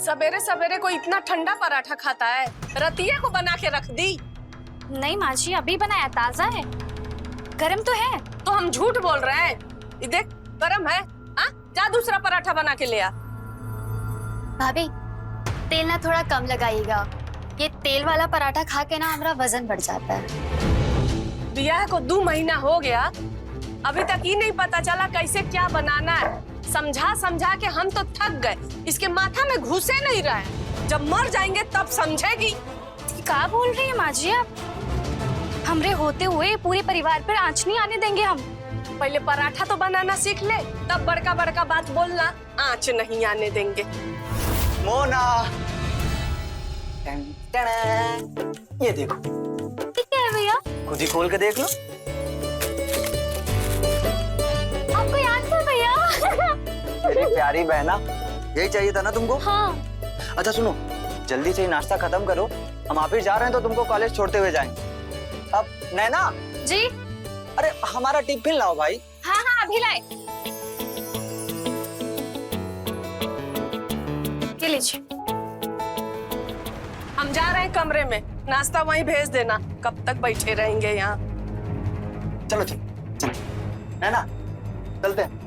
सवेरे सवेरे कोई इतना ठंडा पराठा खाता है? रतिया को बना के रख दी। नहीं माँ जी, अभी बनाया, ताजा है, गरम तो है। तो हम झूठ बोल रहे हैं? ये देख, गरम है। हाँ, जा दूसरा पराठा बना के ले आ। भाभी, तेल ना थोड़ा कम लगाइएगा, ये तेल वाला पराठा खा के ना हमारा वजन बढ़ जाता है। बियाह को 2 महीना हो गया, अभी तक ही नहीं पता चला कैसे क्या बनाना है। समझा समझा के हम तो थक गए, इसके माथा में घुसे नहीं रहे। जब मर जाएंगे तब समझेगी। क्या बोल रही है माँ जी आप? हमरे होते हुए पूरे परिवार पर आंच नहीं आने देंगे हम। पहले पराठा तो बनाना सीख ले, तब बड़का बड़का बात बोलना। आंच नहीं आने देंगे। मोना, ये देखो। ये क्या है भैया? खुद ही खोल के देख लो। आपको याद था भैया? मेरी प्यारी बहना, यही चाहिए था ना तुमको? हाँ। अच्छा सुनो, जल्दी से नाश्ता खत्म करो, हम ऑफिस जा रहे हैं तो तुमको कॉलेज छोड़ते हुए जाएंगे। अब नैना जी। अरे हमारा टिफिन लाओ भाई। हाँ हाँ, अभी लाए। ये लीजिए। हम जा रहे हैं कमरे में, नाश्ता वहीं भेज देना। कब तक बैठे रहेंगे यहाँ? चलो चलो चलो नैना, चलते हैं।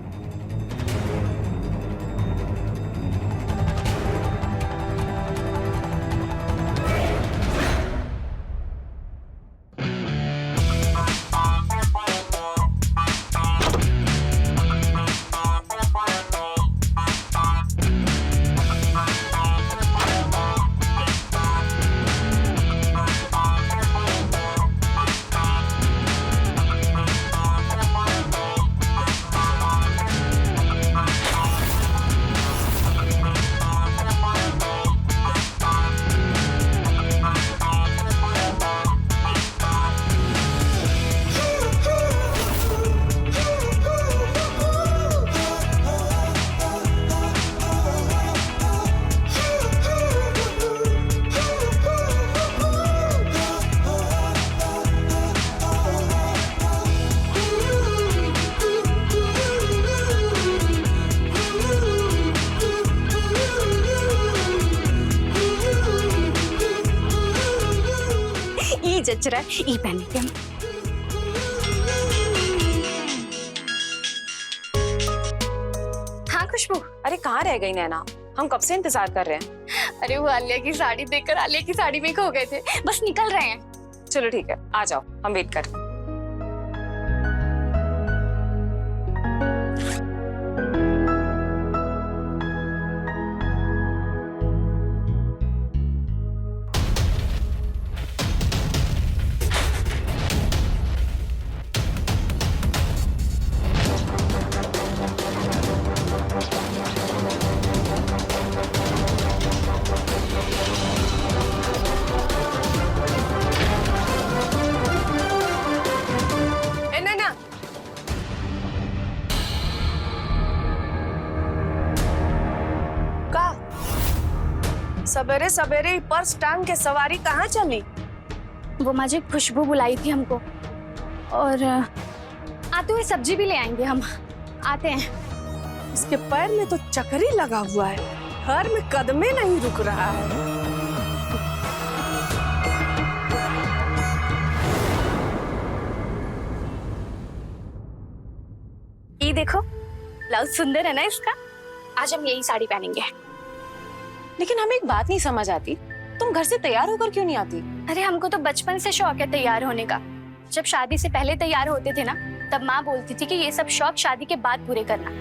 जचरा ई पहन के। हाँ खुशबू। अरे कहाँ रह गई नैना? हम कब से इंतजार कर रहे हैं। अरे वो आलिया की साड़ी देखकर आलिया की साड़ी में खो गए थे, बस निकल रहे हैं। चलो ठीक है, आ जाओ, हम वेट कर रहे हैं। सवेरे सवेरे पर्स टांग के सवारी कहाँ चली? वो माँ जी खुशबू बुलाई थी हमको, और आते हुए सब्जी भी ले आएंगे हम। आते हैं। इसके पैर में तो चक्री लगा हुआ है, घर में कदमे नहीं रुक रहा है। ये देखो, ब्लाउज सुंदर है ना इसका। आज हम यही साड़ी पहनेंगे। लेकिन हमें एक बात नहीं समझ आती, तुम घर से तैयार होकर क्यों नहीं आती? अरे हमको तो बचपन से शौक है तैयार होने का। जब शादी से पहले तैयार होते थे ना, तब माँ बोलती थी कि ये सब शौक शादी के बाद पूरे करना।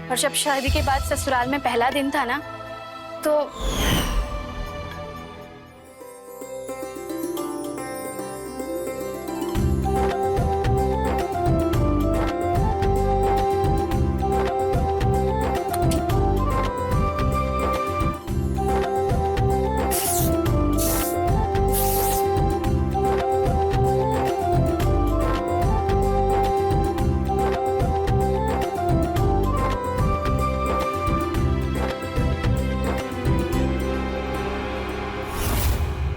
और जब शादी के बाद ससुराल में पहला दिन था ना, तो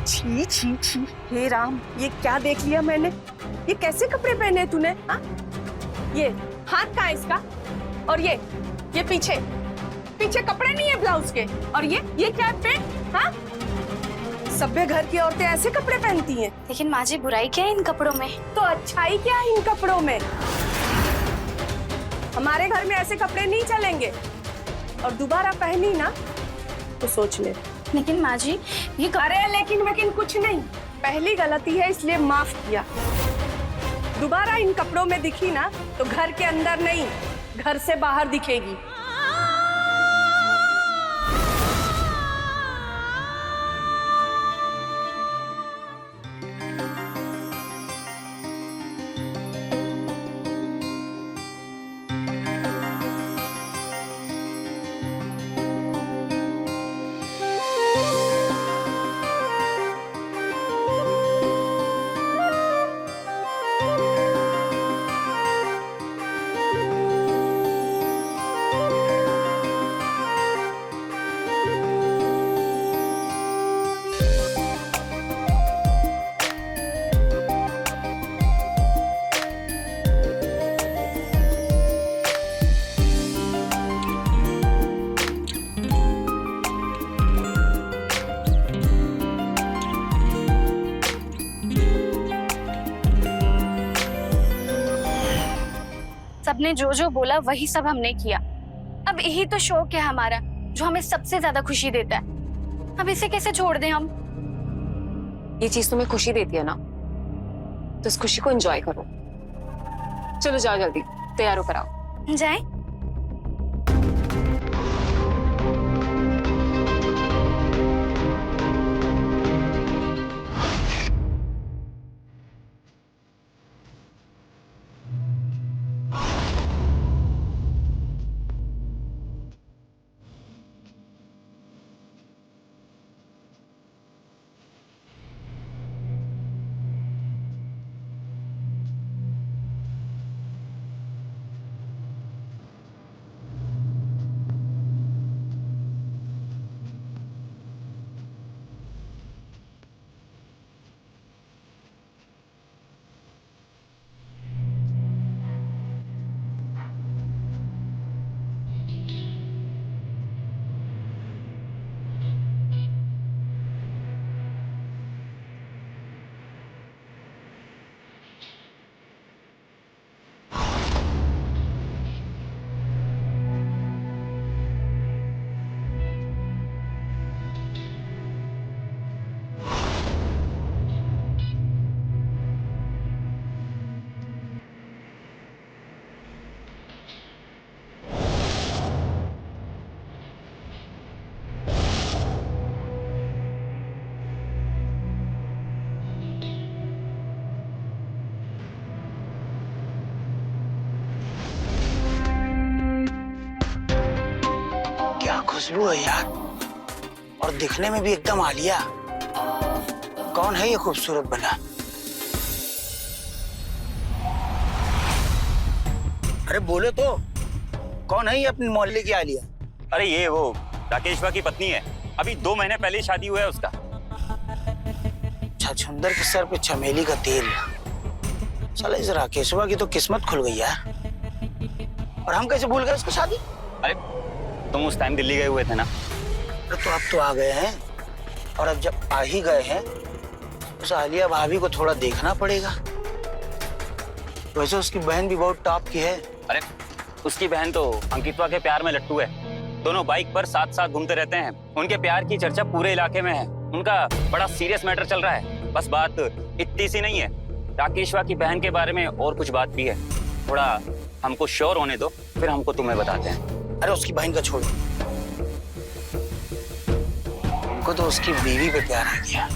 छी छी छी, हे राम, ये क्या देख लिया मैंने? ये कैसे कपड़े पहने तूने? हाँ, ये हाथ कहाँ है इसका? और ये पीछे पीछे कपड़े नहीं है ब्लाउज के। और ये क्या है पेट? हाँ, सभ्य घर की औरतें ऐसे कपड़े पहनती हैं। लेकिन माँ जी बुराई क्या है इन कपड़ों में? तो अच्छाई क्या है इन कपड़ों में? हमारे घर में ऐसे कपड़े नहीं चलेंगे, और दोबारा पहनी ना तो सोच ले। लेकिन माँ जी ये अरे लेकिन कुछ नहीं, पहली गलती है इसलिए माफ किया। दोबारा इन कपड़ों में दिखी ना तो घर के अंदर नहीं, घर से बाहर दिखेगी। सबने जो जो बोला वही सब हमने किया। अब यही तो शौक है हमारा जो हमें सबसे ज्यादा खुशी देता है। अब इसे कैसे छोड़ दें हम? ये चीज तुम्हें खुशी देती है ना, तो इस खुशी को एंजॉय करो। चलो जाओ जल्दी, तैयार होकर आओ। जाए? खुशबू है यार, और दिखने में भी एकदम आलिया। कौन है ये खूबसूरत बना? अरे बोलो तो, कौन है ये अपने मोहल्ले की आलिया? अरे ये वो राकेशवा की पत्नी है, अभी 2 महीने पहले ही शादी हुआ है उसका। छछुंदर के सर पे चमेली का तेल। साला इस राकेशवा की तो किस्मत खुल गई यार। और हम कैसे भूल गए उसकी शादी? अरे तुम उस टाइम दिल्ली गए हुए थे ना। अरे तो अब तो आ गए हैं, और अब जब आ ही गए हैं उस आलिया भाभी को थोड़ा देखना पड़ेगा। वैसे उसकी बहन भी बहुत टॉप की है। अरे उसकी बहन तो अंकितवा के प्यार में लट्टू है, दोनों बाइक पर साथ साथ घूमते रहते हैं। उनके प्यार की चर्चा पूरे इलाके में है, उनका बड़ा सीरियस मैटर चल रहा है। बस बात इतनी सी नहीं है, राकेशवा की बहन के बारे में और कुछ बात भी है। थोड़ा हमको श्योर होने दो, फिर हमको तुम्हें बताते हैं। अरे उसकी बहन का छोड़ो, उनको तो उसकी बीवी पे प्यार आ गया।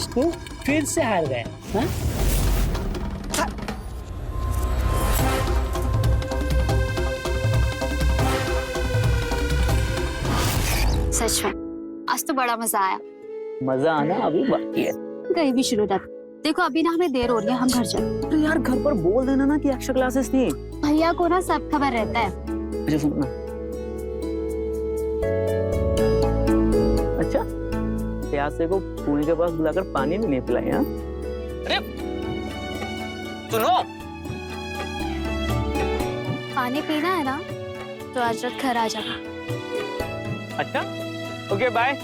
आज तो फिर से हार गए हाँ? सच में आज तो बड़ा मजा आया। मजा आना अभी बाकी है। गई भी शुरू तक। देखो अभी ना हमें देर हो रही है, हम घर चलते। तो यार घर पर बोल देना ना कि एक्स्ट्रा क्लासेस थी। भैया को ना सब खबर रहता है। अच्छा सुनना। अच्छा प्यासे को कुएं के पास बुलाकर पानी भी नहीं पिलाया। अरे सुनो, पानी पीना है ना तो आज रात घर आ जाना। अच्छा ओके बाय।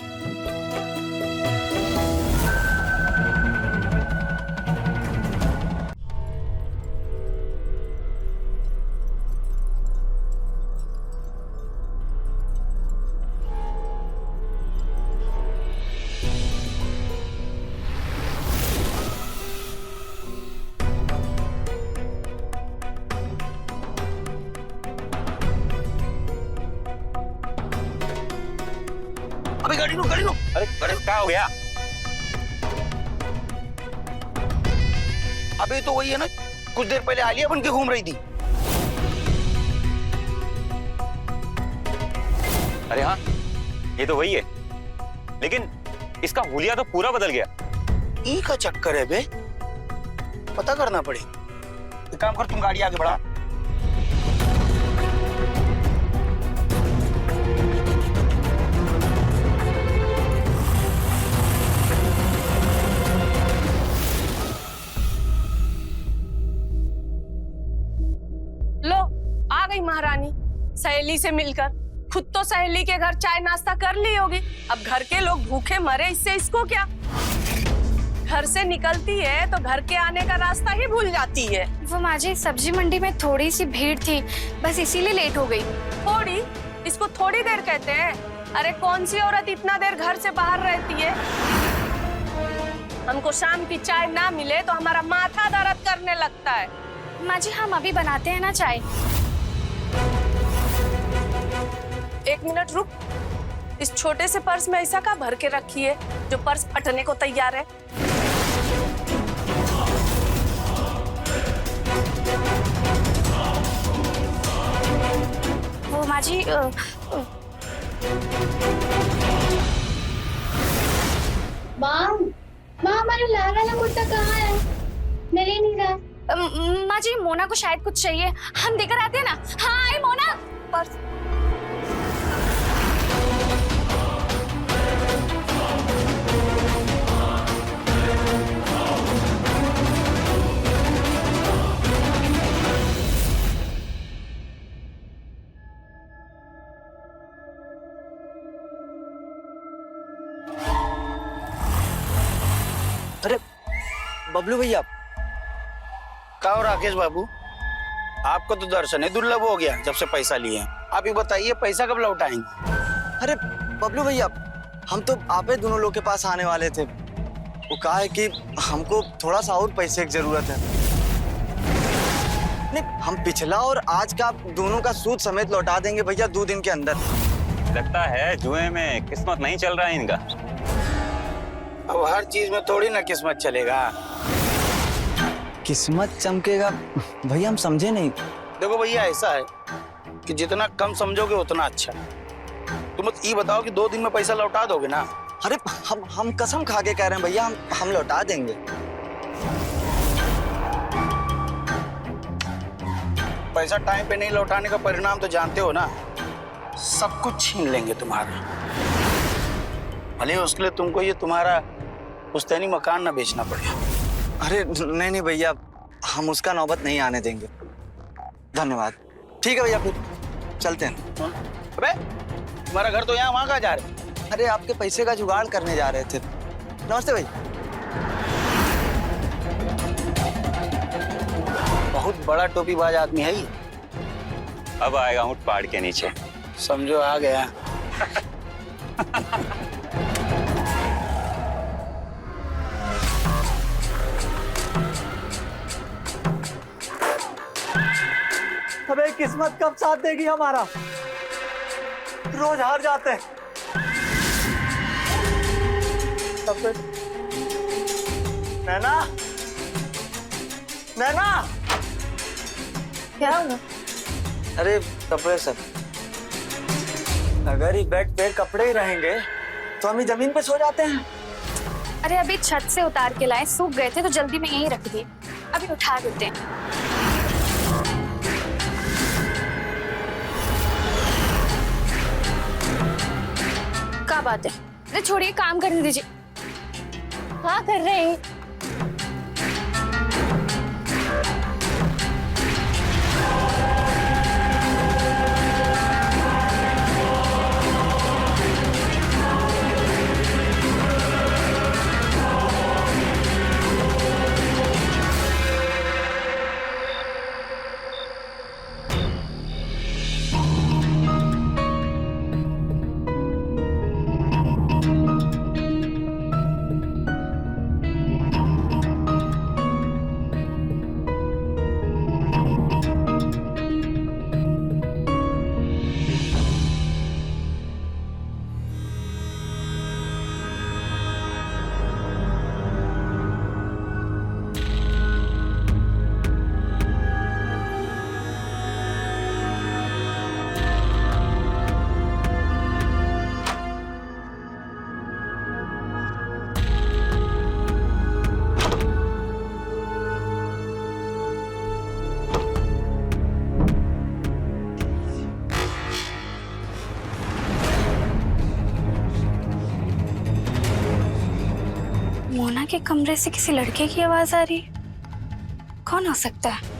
अबे गाड़ी रोक, गाड़ी रोक। अरे क्या हो गया? अबे तो वही है ना, कुछ देर पहले आलिया बन के घूम रही थी। अरे हाँ, ये तो वही है, लेकिन इसका हुलिया तो पूरा बदल गया। ई का चक्कर है बे, पता करना पड़े। एक काम कर, तुम गाड़ी आगे बढ़ा। लो आ गई महारानी सहेली से मिलकर। खुद तो सहेली के घर चाय नाश्ता कर ली होगी, अब घर के लोग भूखे मरे, इससे इसको क्या। घर से निकलती है तो घर के आने का रास्ता ही भूल जाती है। वो माँ जी सब्जी मंडी में थोड़ी सी भीड़ थी, बस इसीलिए लेट हो गई। थोड़ी? इसको थोड़ी देर कहते हैं? अरे कौन सी औरत इतना देर घर से बाहर रहती है? हमको शाम की चाय ना मिले तो हमारा माथा दर्द करने लगता है। माँ जी हम अभी बनाते हैं ना चाय। एक मिनट रुक, इस छोटे से पर्स में ऐसा का भर के रखी है जो पर्स फटने को तैयार है? वो माँ जी माँ हमारा लाल वाला कुर्ता कहाँ है? मिल ही नहीं रहा। माँ जी मोना को शायद कुछ चाहिए, हम देकर आते हैं ना। हाँ आई मोना। पर्स अरे बबलू भैया, क्या हो राकेश बाबू, आपको तो दर्शन है दुर्लभ हो गया जब से पैसा लिए हैं। आप ही बताइए पैसा कब लौटाएंगे? अरे बबलू भैया, हम तो आप ही दोनों लोग के पास आने वाले थे। वो कहा है कि हमको थोड़ा सा और पैसे की जरूरत है। नहीं, हम पिछला और आज का दोनों का सूद समेत लौटा देंगे भैया 2 दिन के अंदर। लगता है जुए में किस्मत नहीं चल रहा है इनका। अब हर चीज में थोड़ी ना किस्मत चलेगा। किस्मत चमकेगा भैया, हम समझे नहीं। देखो भैया, ऐसा है कि जितना कम समझोगे उतना अच्छा। तुम ये बताओ कि 2 दिन में पैसा लौटा दोगे ना? अरे हम कसम खा के कह रहे हैं भैया, हम लौटा देंगे। पैसा टाइम पे नहीं लौटाने का परिणाम तो जानते हो ना, सब कुछ छीन लेंगे तुम्हारा। भले उसके लिए तुमको ये तुम्हारा पुश्तैनी मकान ना बेचना पड़े। अरे नहीं भैया, हम उसका नौबत नहीं आने देंगे। धन्यवाद। ठीक है भैया, फिर चलते हैं। अबे तुम्हारा घर तो यहाँ, वहाँ कहाँ जा रहे? अरे आपके पैसे का जुगाड़ करने जा रहे थे। नमस्ते भाई। बहुत बड़ा टोपीबाज आदमी है ये। अब आएगा ऊँट पहाड़ के नीचे। समझो आ गया। अबे किस्मत कब साथ देगी हमारा? रोज हार जाते हैं। नैना, नैना। क्या हुआ? अरे कपड़े सब। अगर इस बेड पे कपड़े ही रहेंगे तो हम ही जमीन पे सो जाते हैं। अरे अभी छत से उतार के लाए, सूख गए थे तो जल्दी में यहीं रख दिए, अभी उठा देते हैं। क्या बात है? अरे छोड़िए, काम करने दीजिए। हाँ कर रहे हैं। मोना के कमरे से किसी लड़के की आवाज आ रही है। कौन हो सकता है?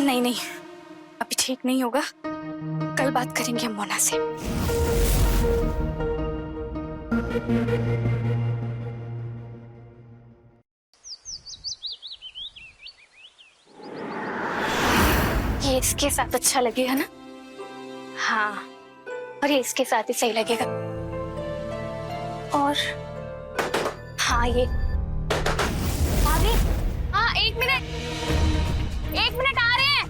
नहीं नहीं, अभी ठीक नहीं होगा, कल बात करेंगे हम मोना से। ये इसके साथ अच्छा लगेगा ना? हाँ, और ये इसके साथ ही सही लगेगा। और हाँ ये भाभी, हाँ एक मिनट आ रहे हैं।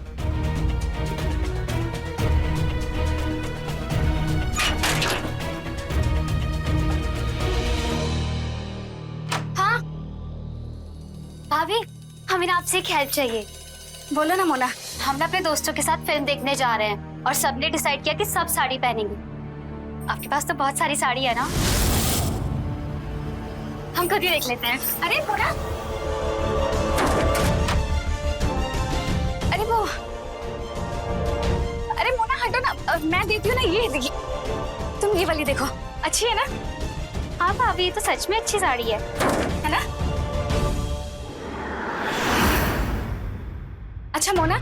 हाँ भाभी, हमें आपसे एक हेल्प चाहिए। बोलो ना मोना। हम ना अपने दोस्तों के साथ फिल्म देखने जा रहे हैं और सबने डिसाइड किया कि सब साड़ी पहनेंगे। आपके पास तो बहुत सारी साड़ी है ना, हम खुद ही देख लेते हैं। अरे मोना, अरे मोना हटो ना, मैं देती हूँ ना, ये देखिए, तुम ये वाली देखो, अच्छी है ना? हाँ भाभी, ये तो सच में अच्छी साड़ी है ना? अच्छा मोना।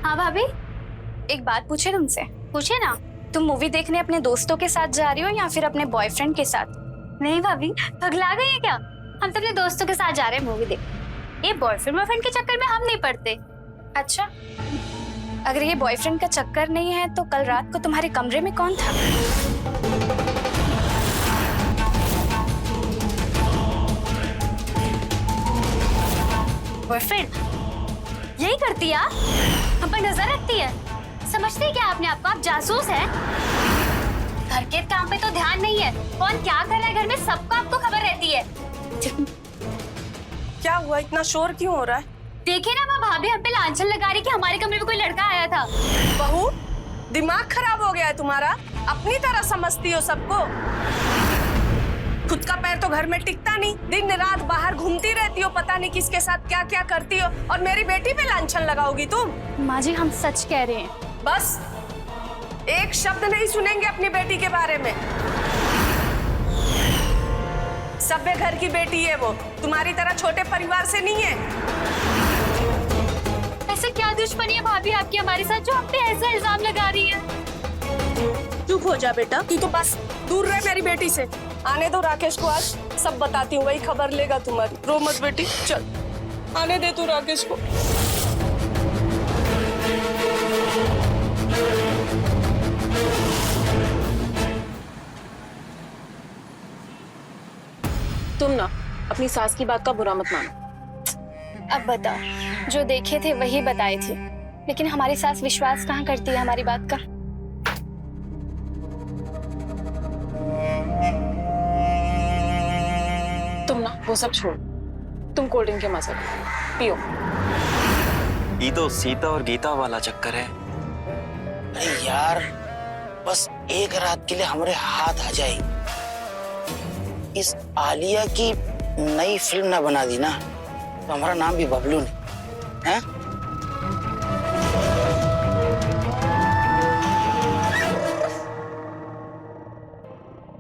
हाँ भाभी, एक बात पूछे तुमसे? पूछे ना। तुम मूवी देखने अपने दोस्तों के साथ जा रही हो या फिर अपने बॉयफ्रेंड के साथ? नहीं भाभी, पगला गई है क्या? हम तो अपने दोस्तों के साथ जा रहे हैं मूवी देखने। ये बॉयफ्रेंड के चक्कर में हम नहीं पड़ते। अच्छा, अगर ये बॉयफ्रेंड का चक्कर नहीं है तो कल रात को तुम्हारे कमरे में कौन था? बॉयफ्रेंड यही करती है, हम पर नजर रखती है। समझती है क्या आपने आपको? आप जासूस हैं। घर के काम पे तो ध्यान नहीं है, कौन क्या कर रहा है घर में सबको आपको खबर रहती है। क्या हुआ, इतना शोर क्यों हो रहा है? देखिए ना, वहाँ भाभी हम पे लांछन लगा रही कि हमारे कमरे में कोई लड़का आया था। बहू, दिमाग खराब हो गया है तुम्हारा? अपनी तरह समझती हो सबको? खुद का पैर तो घर में टिकता नहीं, दिन रात बाहर घूमती रहती हो, पता नहीं किसके साथ क्या क्या करती हो, और मेरी बेटी पे लांछन लगाओगी तुम? माँ जी हम सच कह रहे हैं। बस एक शब्द नहीं सुनेंगे अपनी बेटी के बारे में। सभ्य घर की बेटी है वो, तुम्हारी तरह छोटे परिवार से नहीं है। ऐसे क्या दुश्मनी है भाभी आपकी हमारे साथ जो आप पे ऐसा इल्जाम लगा रही है? चुप हो जा बेटा, तू तो बस दूर रह मेरी बेटी से। आने दो राकेश को, आज सब बताती हूँ, वही खबर लेगा तुम्हारी। रो मत बेटी, चल आने दे तू राकेश को। तुम ना अपनी सास की बात का बुरा मत मानो। अब बताओ, जो देखे थे वही बताए थे, लेकिन हमारी सास विश्वास कहाँ करती है हमारी बात का? तुम ना वो सब छोड़, तुम कोल्ड ड्रिंक के मजे पियो। ये तो सीता और गीता वाला चक्कर है। अरे यार, बस एक रात के लिए हमारे हाथ आ जाए, इस आलिया की नई फिल्म ना बना दी ना तो हमारा नाम भी बबलू नहीं है।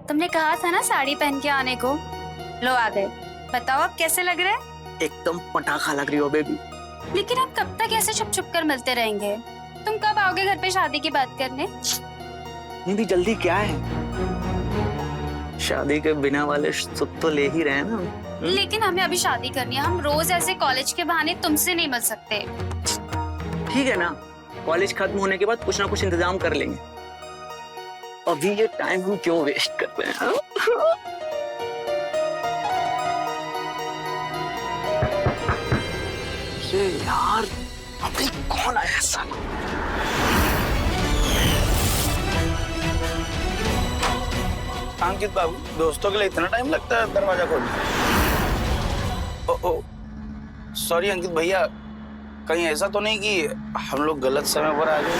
तुमने कहा था ना साड़ी पहन के आने को, लो आ गए। बताओ अब कैसे लग रहे हैं? एकदम पटाखा लग रही हो बेबी। लेकिन अब कब तक ऐसे छुप छुप कर मिलते रहेंगे? तुम कब आओगे घर पे शादी की बात करने? नहीं जल्दी क्या है, शादी के बिना वाले सुख तो ले ही रहे हैं ना। लेकिन हमें अभी शादी करनी है, हम रोज ऐसे कॉलेज के बहाने तुमसे नहीं मिल सकते। ठीक है ना, कॉलेज खत्म होने के बाद कुछ ना कुछ इंतजाम कर लेंगे। अभी ये टाइम हम क्यों वेस्ट कर रहे हैं? ये यार अभी कौन आया साला? अंकित बाबू, दोस्तों के लिए इतना टाइम लगता है दरवाजा खोलने? ओ सॉरी अंकित भैया, कहीं ऐसा तो नहीं कि हम लोग गलत समय पर आ गए?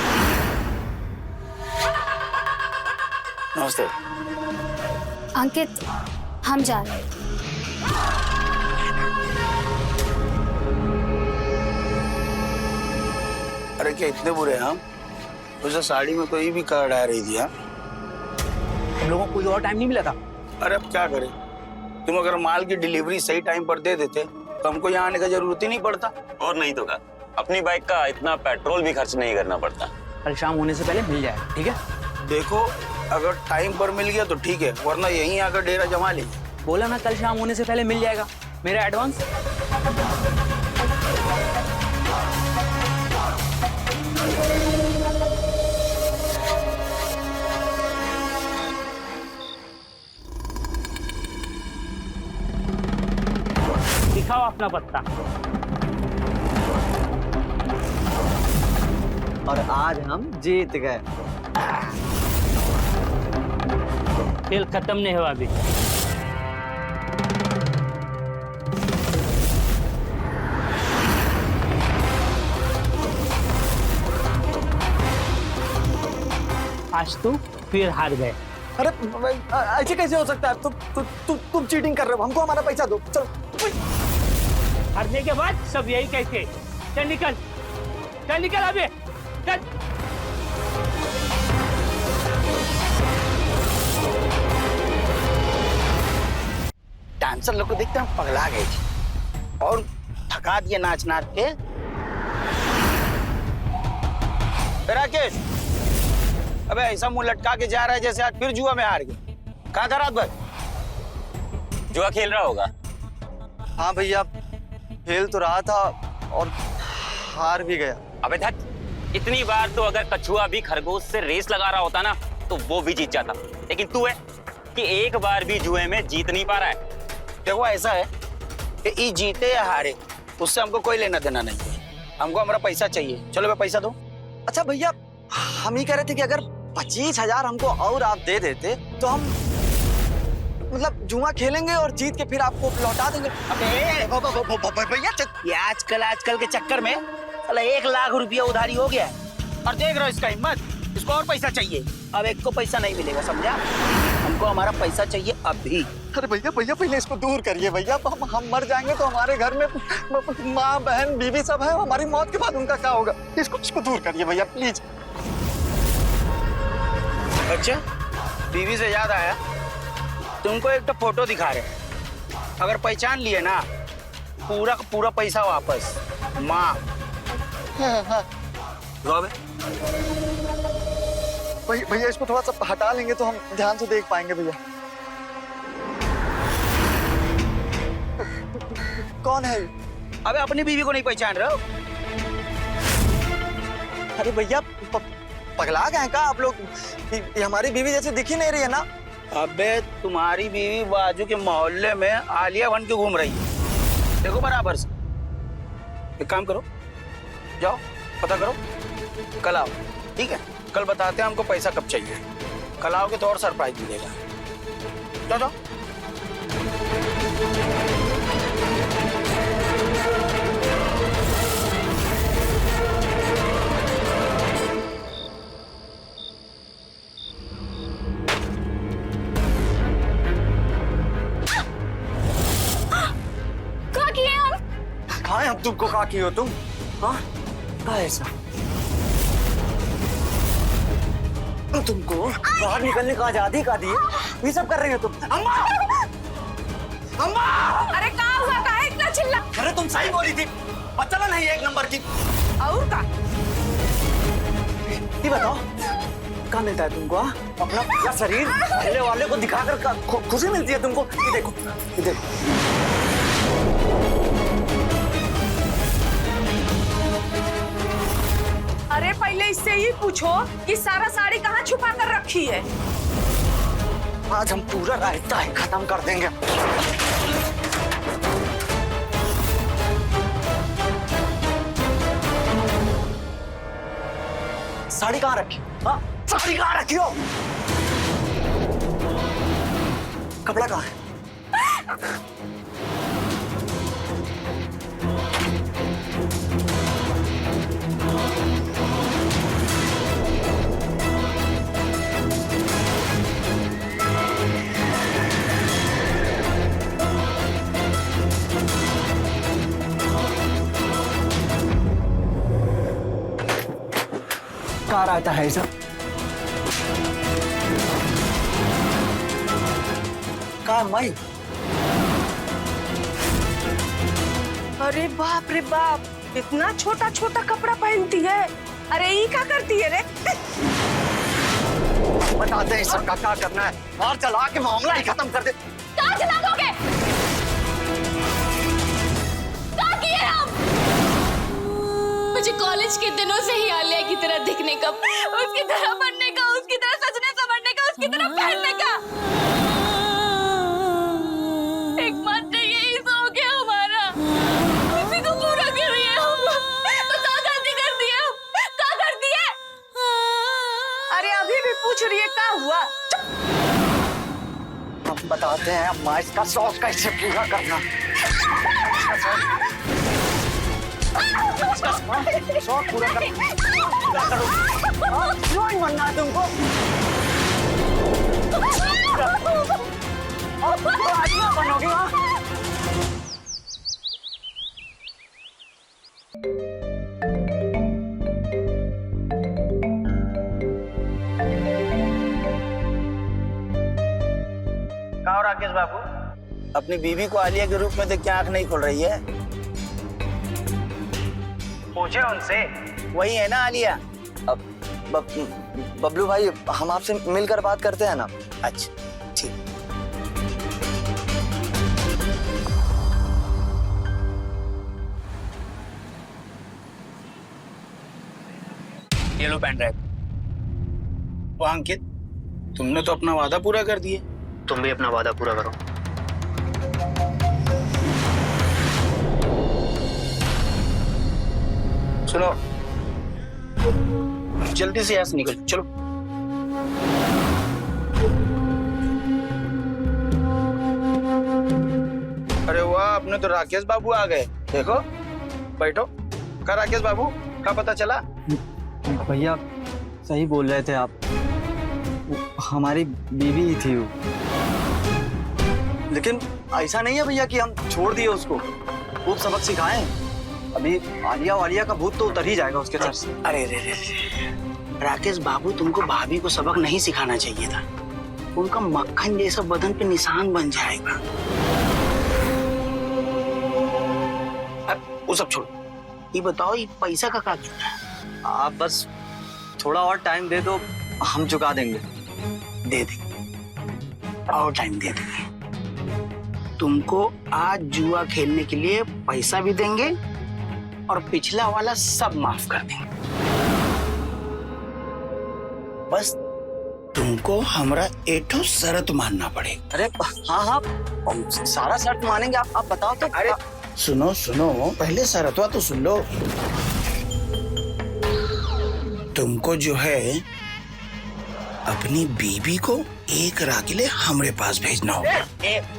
नमस्ते अंकित, हम जा रहे हैं। अरे क्या इतने बुरे हैं हम? उसे साड़ी में कोई भी कार आ रही थी। हम लोगों को कोई और टाइम नहीं मिला था। अरे अब क्या करें, तुम अगर माल की डिलीवरी सही टाइम पर दे देते तो हमको यहाँ आने का जरूरत ही नहीं पड़ता। और नहीं तो क्या, अपनी बाइक का इतना पेट्रोल भी खर्च नहीं करना पड़ता। कल शाम होने से पहले मिल जाए, ठीक है? देखो, अगर टाइम पर मिल गया तो ठीक है, वरना यहीं आकर डेरा जमा लीजिए। बोला ना कल शाम होने से पहले मिल जाएगा, मेरा एडवांस। दिखाओ अपना पत्ता। और आज हम जीत गए। खेल खत्म नहीं हुआ अभी। आज तू फिर हार गए। अरे ऐसे कैसे हो सकता है? तुम चीटिंग कर रहे हो, हमको हमारा पैसा दो। चलो। हारने के बाद सब यही कहते, चल निकल, चल निकल अभी, चल। डांसर लोग को देखते हम पगला गए थे और थका दिए नाच नाच के। राकेश, अबे ऐसा मुंह लटका के जा रहा है जैसे आज फिर जुआ में हार गए। कहाँ था रात भर? जुआ खेल रहा होगा। हाँ भैया, खेल तो रहा था और हार भी गया। अबे धत, इतनी बार तो अगर कछुआ भी खरगोश से रेस लगा रहा होता ना तो वो भी जीत जाता, लेकिन तू है कि एक बार भी जुए में जीत नहीं पा रहा है। देखो ऐसा है कि ये जीते या हारे उससे हमको कोई लेना देना नहीं है, हमको हमारा पैसा चाहिए। चलो मैं पैसा दो। अच्छा भैया, हम ही कह रहे थे कि अगर 25,000 हमको और आप दे देते तो हम मतलब जुआ खेलेंगे और जीत के फिर आपको लौटा देंगे। अबे भैया, आजकल के चक्कर में 1 लाख रुपया उधारी हो गया है और देख रहे हो इसका हिम्मत, इसको और पैसा चाहिए। अब एक को पैसा नहीं मिलेगा, समझा? हमको हमारा पैसा चाहिए अभी। अरे भैया भैया पहले इसको दूर करिए भैया, हम मर जाएंगे तो हमारे घर में माँ बहन बीवी सब है, हमारी मौत के बाद उनका क्या होगा? इसको दूर करिए भैया प्लीज। अच्छा, बीवी से याद आया, तुमको एक तो फोटो दिखा रहे हैं, अगर पहचान लिए ना पूरा का पूरा पैसा वापस। माँ भैया इसको थोड़ा सा हटा लेंगे तो हम ध्यान से देख पाएंगे भैया। कौन है? अबे अपनी बीवी को नहीं पहचान रहे हो? अरे भैया पगला गए हैं क्या आप लोग? ये हमारी बीवी जैसे दिख ही नहीं रही है ना। अबे तुम्हारी बीवी बाजू के मोहल्ले में आलिया बन के घूम रही है, देखो बराबर से। एक काम करो, जाओ पता करो, कल आओ, ठीक है? कल बताते हैं हमको पैसा कब चाहिए। कल आओगे तो और सरप्राइज मिलेगा। जाओ जाओ। क्या किए हम? कहाँ है? हम तुमको कहा की हो तुम? हाँ कहाँ है ऐसा? तुमको बाहर निकलने का आजादी का दी, ये सब कर रही हो तुम? अम्मा! अम्मा! अरे क्या हुआ? काहे इतना चिल्ला? अरे तुम सही बोली थी, चला नहीं एक नंबर की। और का? ये बताओ क्या मिलता है तुमको? अपना पूरा शरीर पहले वाले को दिखाकर खुशी मिलती है तुमको? ये देखो, ये देखो। अरे पहले इससे ही पूछो कि सारा साड़ी कहाँ छुपा कर रखी है। आज हम पूरा रायता ही खत्म कर देंगे। साड़ी कहाँ रखी? हाँ साड़ी कहाँ रखी हो? कपड़ा कहाँ है? कार आता है सब कार माई। अरे बाप रे बाप, इतना छोटा छोटा कपड़ा पहनती है। अरे ये क्या करती है रे? बताते हैं सबका क्या करना है और चला के मामला ही खत्म कर दे। कहाँ चला दोगे? क्या किए हम? मुझे कॉलेज के दिनों से ही आलिया की तरह दिखने का, उसकी तरह बनने का, उसकी तरह सजने संवरने का, उसकी तरह पहनने का। एकमात्र यही शौक है हमारा, उसी को पूरा करिए हम। तो क्या गलती कर दी हम? क्या कर दिए? अरे अभी भी पूछ रही है क्या हुआ? हम बताते हैं अम्मा इसका शौक कैसे पूरा करना। शौक पूरा करो। क्यों नहीं बनना है तुमको? बनोगी हाँ? कहा राकेश बाबू, अपनी बीवी को आलिया के रूप में देख के आंख नहीं खोल रही है? पूछे उनसे, वही है ना आलिया? अब बबलू भाई हम आपसे मिलकर बात करते हैं ना। अच्छा ठीक। ये लो पेन ड्राइव। वो अंकित, तुमने तो अपना वादा पूरा कर दिया। तुम भी अपना वादा पूरा करो। सुनो, जल्दी से यहाँ से निकल चलो। अरे वाह, अपने तो राकेश बाबू आ गए। देखो, बैठो। का राकेश बाबू का पता चला? भैया सही बोल रहे थे आप, हमारी बीवी ही थी वो। लेकिन ऐसा नहीं है भैया कि हम छोड़ दिए उसको, खूब सबक सिखाए। अभी आलिया वालिया का भूत तो उतर ही जाएगा उसके सर से। अरे रे रे, राकेश बाबू, तुमको भाभी को सबक नहीं सिखाना चाहिए था। उनका मक्खन जैसा बदन पे निशान बन जाएगा। अब वो सब छोड़ो, ये बताओ ये पैसा का क्या करना है? आप बस थोड़ा और टाइम दे दो, हम चुका देंगे। दे देंगे और टाइम दे देंगे। तुमको आज जुआ खेलने के लिए पैसा भी देंगे और पिछला वाला सब माफ कर देंगे। बस तुमको हमरा एठो शर्त मानना पड़ेगा। अरे हाँ हाँ, हम सारा शर्त मानेंगे। आप बताओ तो। अरे सुनो सुनो, पहले शर्तवा तो सुन लो। तुमको जो है अपनी बीबी को एक रात के लिए हमरे पास भेजना होगा।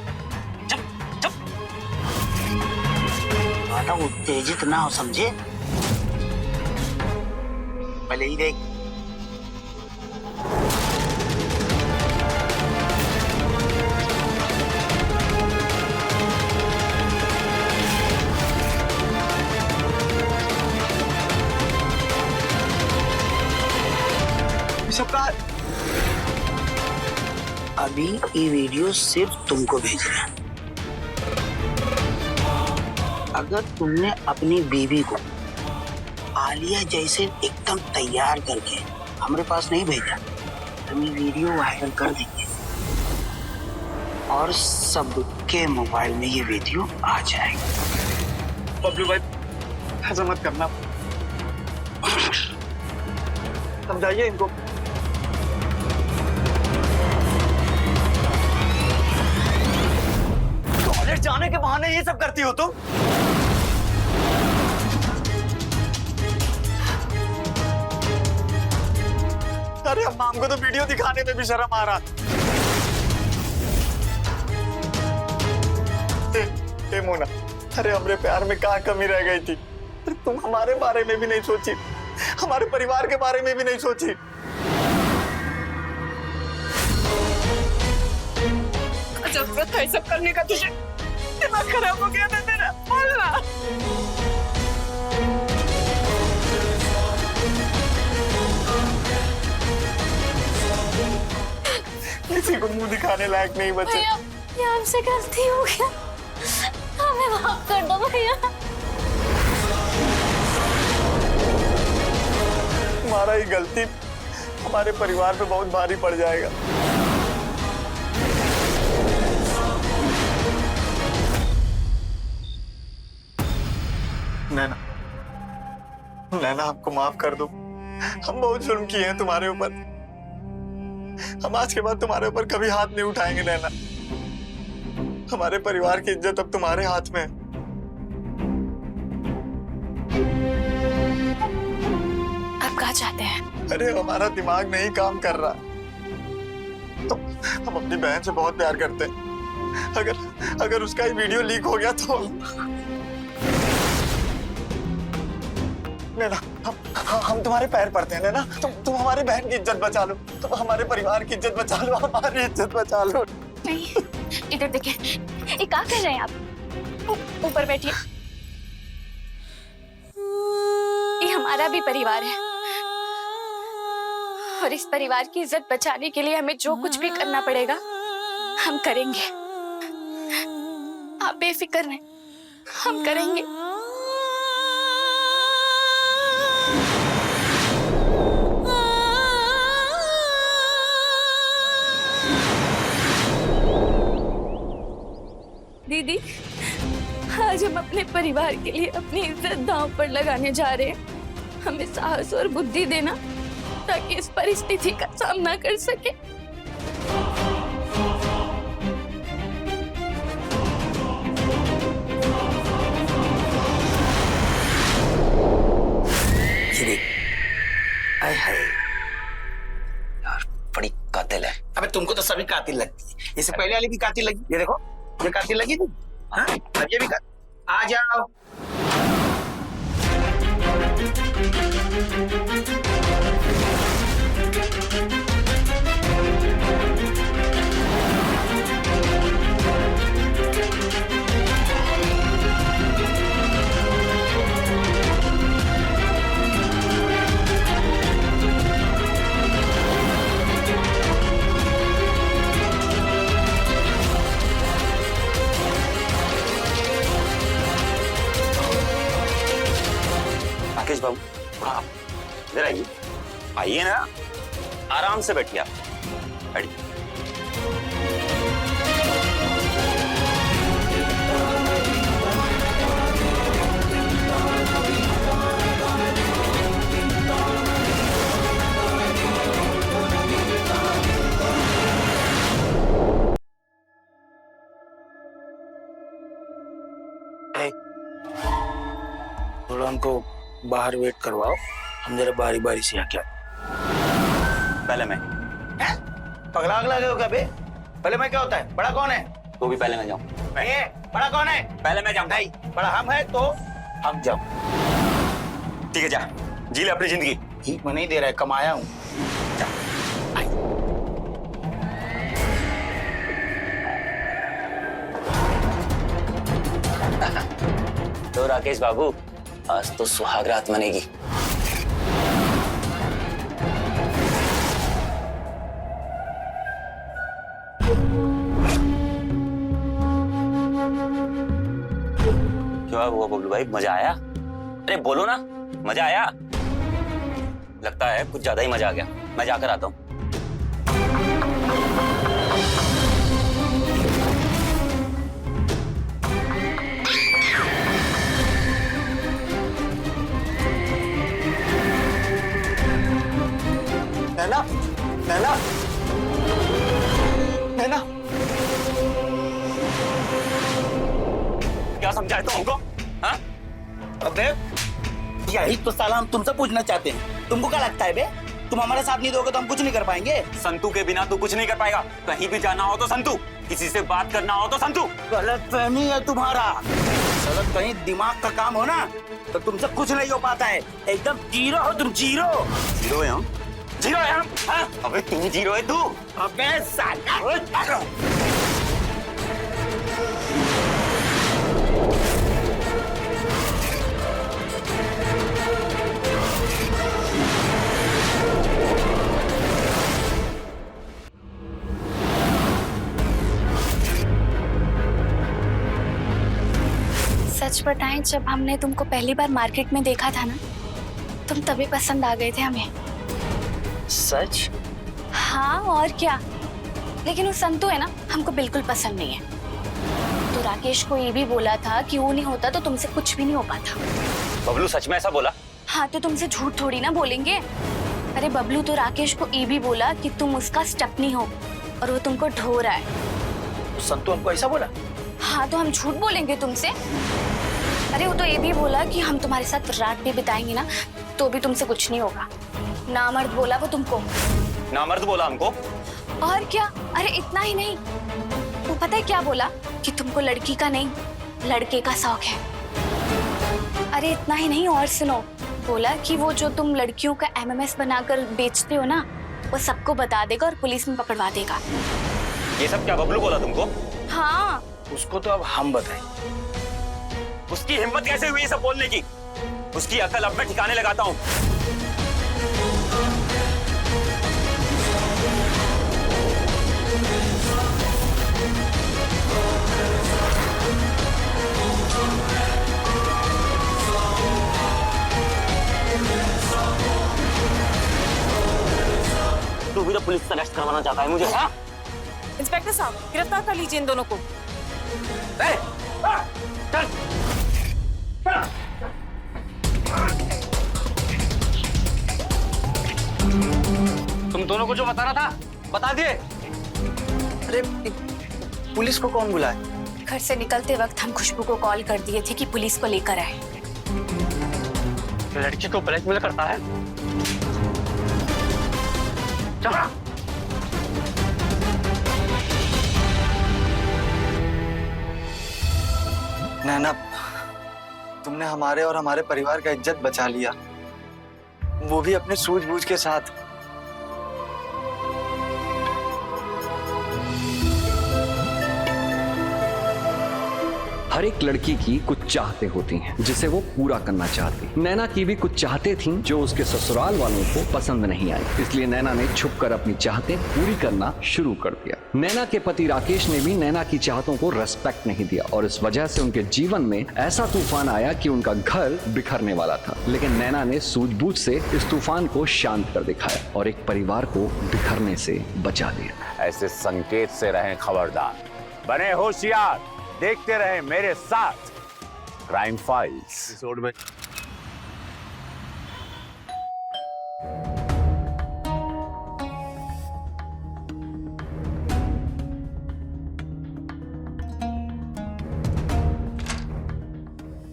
उत्तेजित ना हो, समझे? पहले ही देख। सबका अभी ये वीडियो सिर्फ तुमको भेज रहा है। अगर तुमने अपनी बीवी को आलिया जैसे एकदम तैयार करके हमारे पास नहीं भेजा, तो ये वीडियो वायरल कर देंगे और सबके मोबाइल में ये वीडियो आ जाएगा। बबलू भाई ऐसा मत करना, समझाइए इनको। कॉलेज जाने के बहाने ये सब करती हो तुम? अरे अम्मा, हमको तो वीडियो दिखाने में भी शर्म आ रहा। ए मोना, अरे हमरे प्यार में कहाँ कमी रह गई थी? तुम हमारे बारे में भी नहीं सोची, हमारे परिवार के बारे में भी नहीं सोची। जरूरत है सब करने का तुझे? दिमाग खराब हो गया था तेरा, बोलना। किसी को मुंह दिखाने लायक नहीं बचे। ये हमसे गलती हो गया, हमें माफ कर दो भैया। तुम्हारा ही गलती हमारे परिवार पे बहुत भारी पड़ जाएगा। नैना, नैना हमको माफ कर दो। हम बहुत जुल्म किए हैं तुम्हारे ऊपर। हम आज के बाद तुम्हारे ऊपर कभी हाथ नहीं उठाएंगे नैना। हमारे परिवार की इज्जत अब तुम्हारे हाथ में है। आप कहाँ चाहते हैं? अरे हमारा दिमाग नहीं काम कर रहा। तो हम अपनी बहन से बहुत प्यार करते हैं। अगर उसका ही वीडियो लीक हो गया तो नैना, हम तुम्हारे पैर पड़ते हैं नैना। तुम हमारे बहन की इज्जत बचा लो, तुम हमारे परिवार की इज्जत बचा लो, हमारी इज्जत बचा लो। नहीं, इधर देखिए, ये क्या कर रहे हैं आप? ऊपर बैठिए। ये हमारा भी परिवार है और इस परिवार की इज्जत बचाने के लिए हमें जो कुछ भी करना पड़ेगा हम करेंगे। आप बेफिक्र रहें, हम करेंगे। दीदी, आज हम अपने परिवार के लिए अपनी इज्जत दांव पर लगाने जा रहे हैं। हमें साहस और बुद्धि देना ताकि इस परिस्थिति का सामना कर सके। ये देख, आय हाय यार, बड़ी कातिल है। अबे तुमको तो सभी कातिल लगती है। इससे पहले वाली भी कातिल लगी। ये देखो, ये कातिल लगी थी। हाँ, अब ये भी कातिल। आ जाओ। इधर आइए, आइए ना, आराम से बैठिए आप, बैठिए। थोड़ा हमको बाहर वेट करवाओ, हम जरा बारी बारी से आके आते। पहले मैं। पगला अगला गए हो क्या बे? पहले मैं क्या होता है? बड़ा कौन है? तो भी पहले मैं जाऊं। बड़ा कौन है? पहले मैं जाऊं। नहीं, बड़ा हम है तो हम जाओ। ठीक है, जा जी ले अपनी जिंदगी। ठीक मैं नहीं दे रहा है, कमाया हूँ। तो राकेश बाबू, आज तो सुहाग रात मनेगी। क्या हुआ बबलू भाई, मजा आया? अरे बोलो ना, मजा आया? लगता है कुछ ज्यादा ही मजा आ गया। मैं जाकर आता हूँ। नैना, नैना, नैना, क्या समझाए तुम हमको? हाँ? अबे यही तो साला हम तुमसे पूछना चाहते हैं। तुमको क्या लगता है बे? तुम हमारे साथ नहीं दोगे तो हम कुछ नहीं कर पाएंगे। संतू के बिना तू कुछ नहीं कर पाएगा। कहीं भी जाना हो तो संतू, किसी से बात करना हो तो संतू। गलत फहमी है तुम्हारा। अगर कहीं दिमाग का काम हो ना तो तुमसे कुछ नहीं हो पाता है। एकदम जीरो हो तुम, जीरो। जीरो है हम? जीरो है हम? हाँ? अबे तू जीरो है तू। अबे साला। सच बताएं, जब हमने तुमको पहली बार मार्केट में देखा था ना, तुम तभी पसंद आ गए थे हमें। सच? हाँ और क्या। लेकिन वो संतू है ना, हमको बिल्कुल पसंद नहीं है। तो राकेश को ये भी बोला था कि वो नहीं होता तो तुमसे कुछ भी नहीं हो पाता। बबलू सच में ऐसा बोला? हाँ तो तुमसे झूठ थोड़ी ना बोलेंगे। अरे बबलू तो राकेश को ये भी बोला कि तुम उसका स्टपनी हो और वो तुमको ढो रहा है। संतू हमको ऐसा बोला? हाँ तो हम झूठ बोलेंगे तुमसे? अरे वो तो ये भी बोला कि हम तुम्हारे साथ रात भी बिताएंगे ना तो भी तुमसे कुछ नहीं होगा। नामर्द बोला वो तुमको। नामर्द बोला हमको? और क्या। अरे इतना ही नहीं, वो पता है क्या बोला? कि तुमको लड़की का नहीं लड़के का शौक है। अरे इतना ही नहीं, और सुनो, बोला कि वो जो तुम लड़कियों का एमएमएस बनाकर बेचते हो ना, वो सबको बता देगा और पुलिस में पकड़वा देगा। ये सब क्या बबलू बोला तुमको? हाँ। उसको तो अब हम बताएं। उसकी हिम्मत कैसे हुई ये सब बोलने की? उसकी अकल अब मैं ठिकाने लगाता हूँ। तू भी तो पुलिस से अरेस्ट करवाना चाहता है मुझे? हाँ? इंस्पेक्टर साहब, गिरफ्तार कर लीजिए इन दोनों को। चल। तुम दोनों को जो बताना था बता दिए। अरे पुलिस को कौन बुलाए? घर से निकलते वक्त हम खुशबू को कॉल कर दिए थे कि पुलिस को लेकर आए। लड़की को ब्लैकमेल करता है। चल। नैना, तुमने हमारे और हमारे परिवार का इज्जत बचा लिया, वो भी अपने सूझबूझ के साथ। हर एक लड़की की कुछ चाहते होती हैं जिसे वो पूरा करना चाहती। नैना की भी कुछ चाहते थी जो उसके ससुराल वालों को पसंद नहीं आई, इसलिए नैना ने छुपकर अपनी चाहतें पूरी करना शुरू कर दिया। नैना के पति राकेश ने भी नैना की चाहतों को रेस्पेक्ट नहीं दिया और इस वजह से उनके जीवन में ऐसा तूफान आया कि उनका घर बिखरने वाला था। लेकिन नैना ने सूझबूझ से इस तूफान को शांत कर दिखाया और एक परिवार को बिखरने से बचा दिया। ऐसे संकेत से रहें खबरदार, बने होशियार, देखते रहे मेरे साथ क्राइम फाइल्स।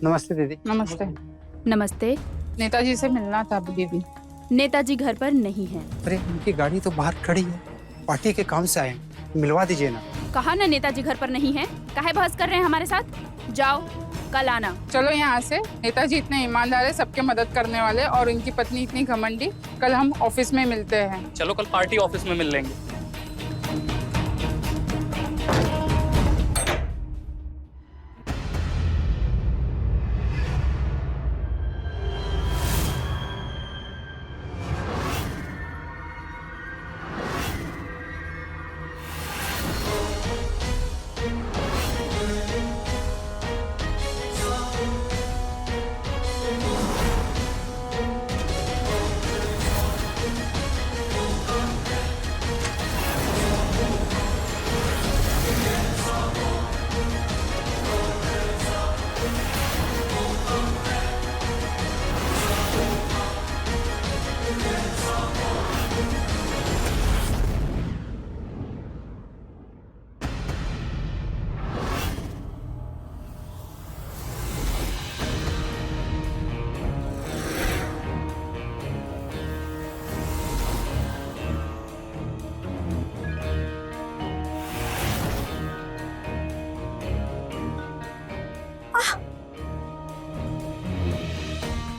नमस्ते दीदी। नमस्ते। नमस्ते। नेताजी से मिलना था दीदी। नेताजी घर पर नहीं है। अरे उनकी गाड़ी तो बाहर खड़ी है, पार्टी के काम से आए हैं, मिलवा दीजिए ना। कहा ना नेताजी घर पर नहीं है, काहे बहस कर रहे हैं हमारे साथ? जाओ, कल आना। चलो यहाँ से। नेताजी इतने ईमानदार है, सबके मदद करने वाले, और उनकी पत्नी इतनी घमंडी। कल हम ऑफिस में मिलते हैं। चलो कल पार्टी ऑफिस में मिल लेंगे।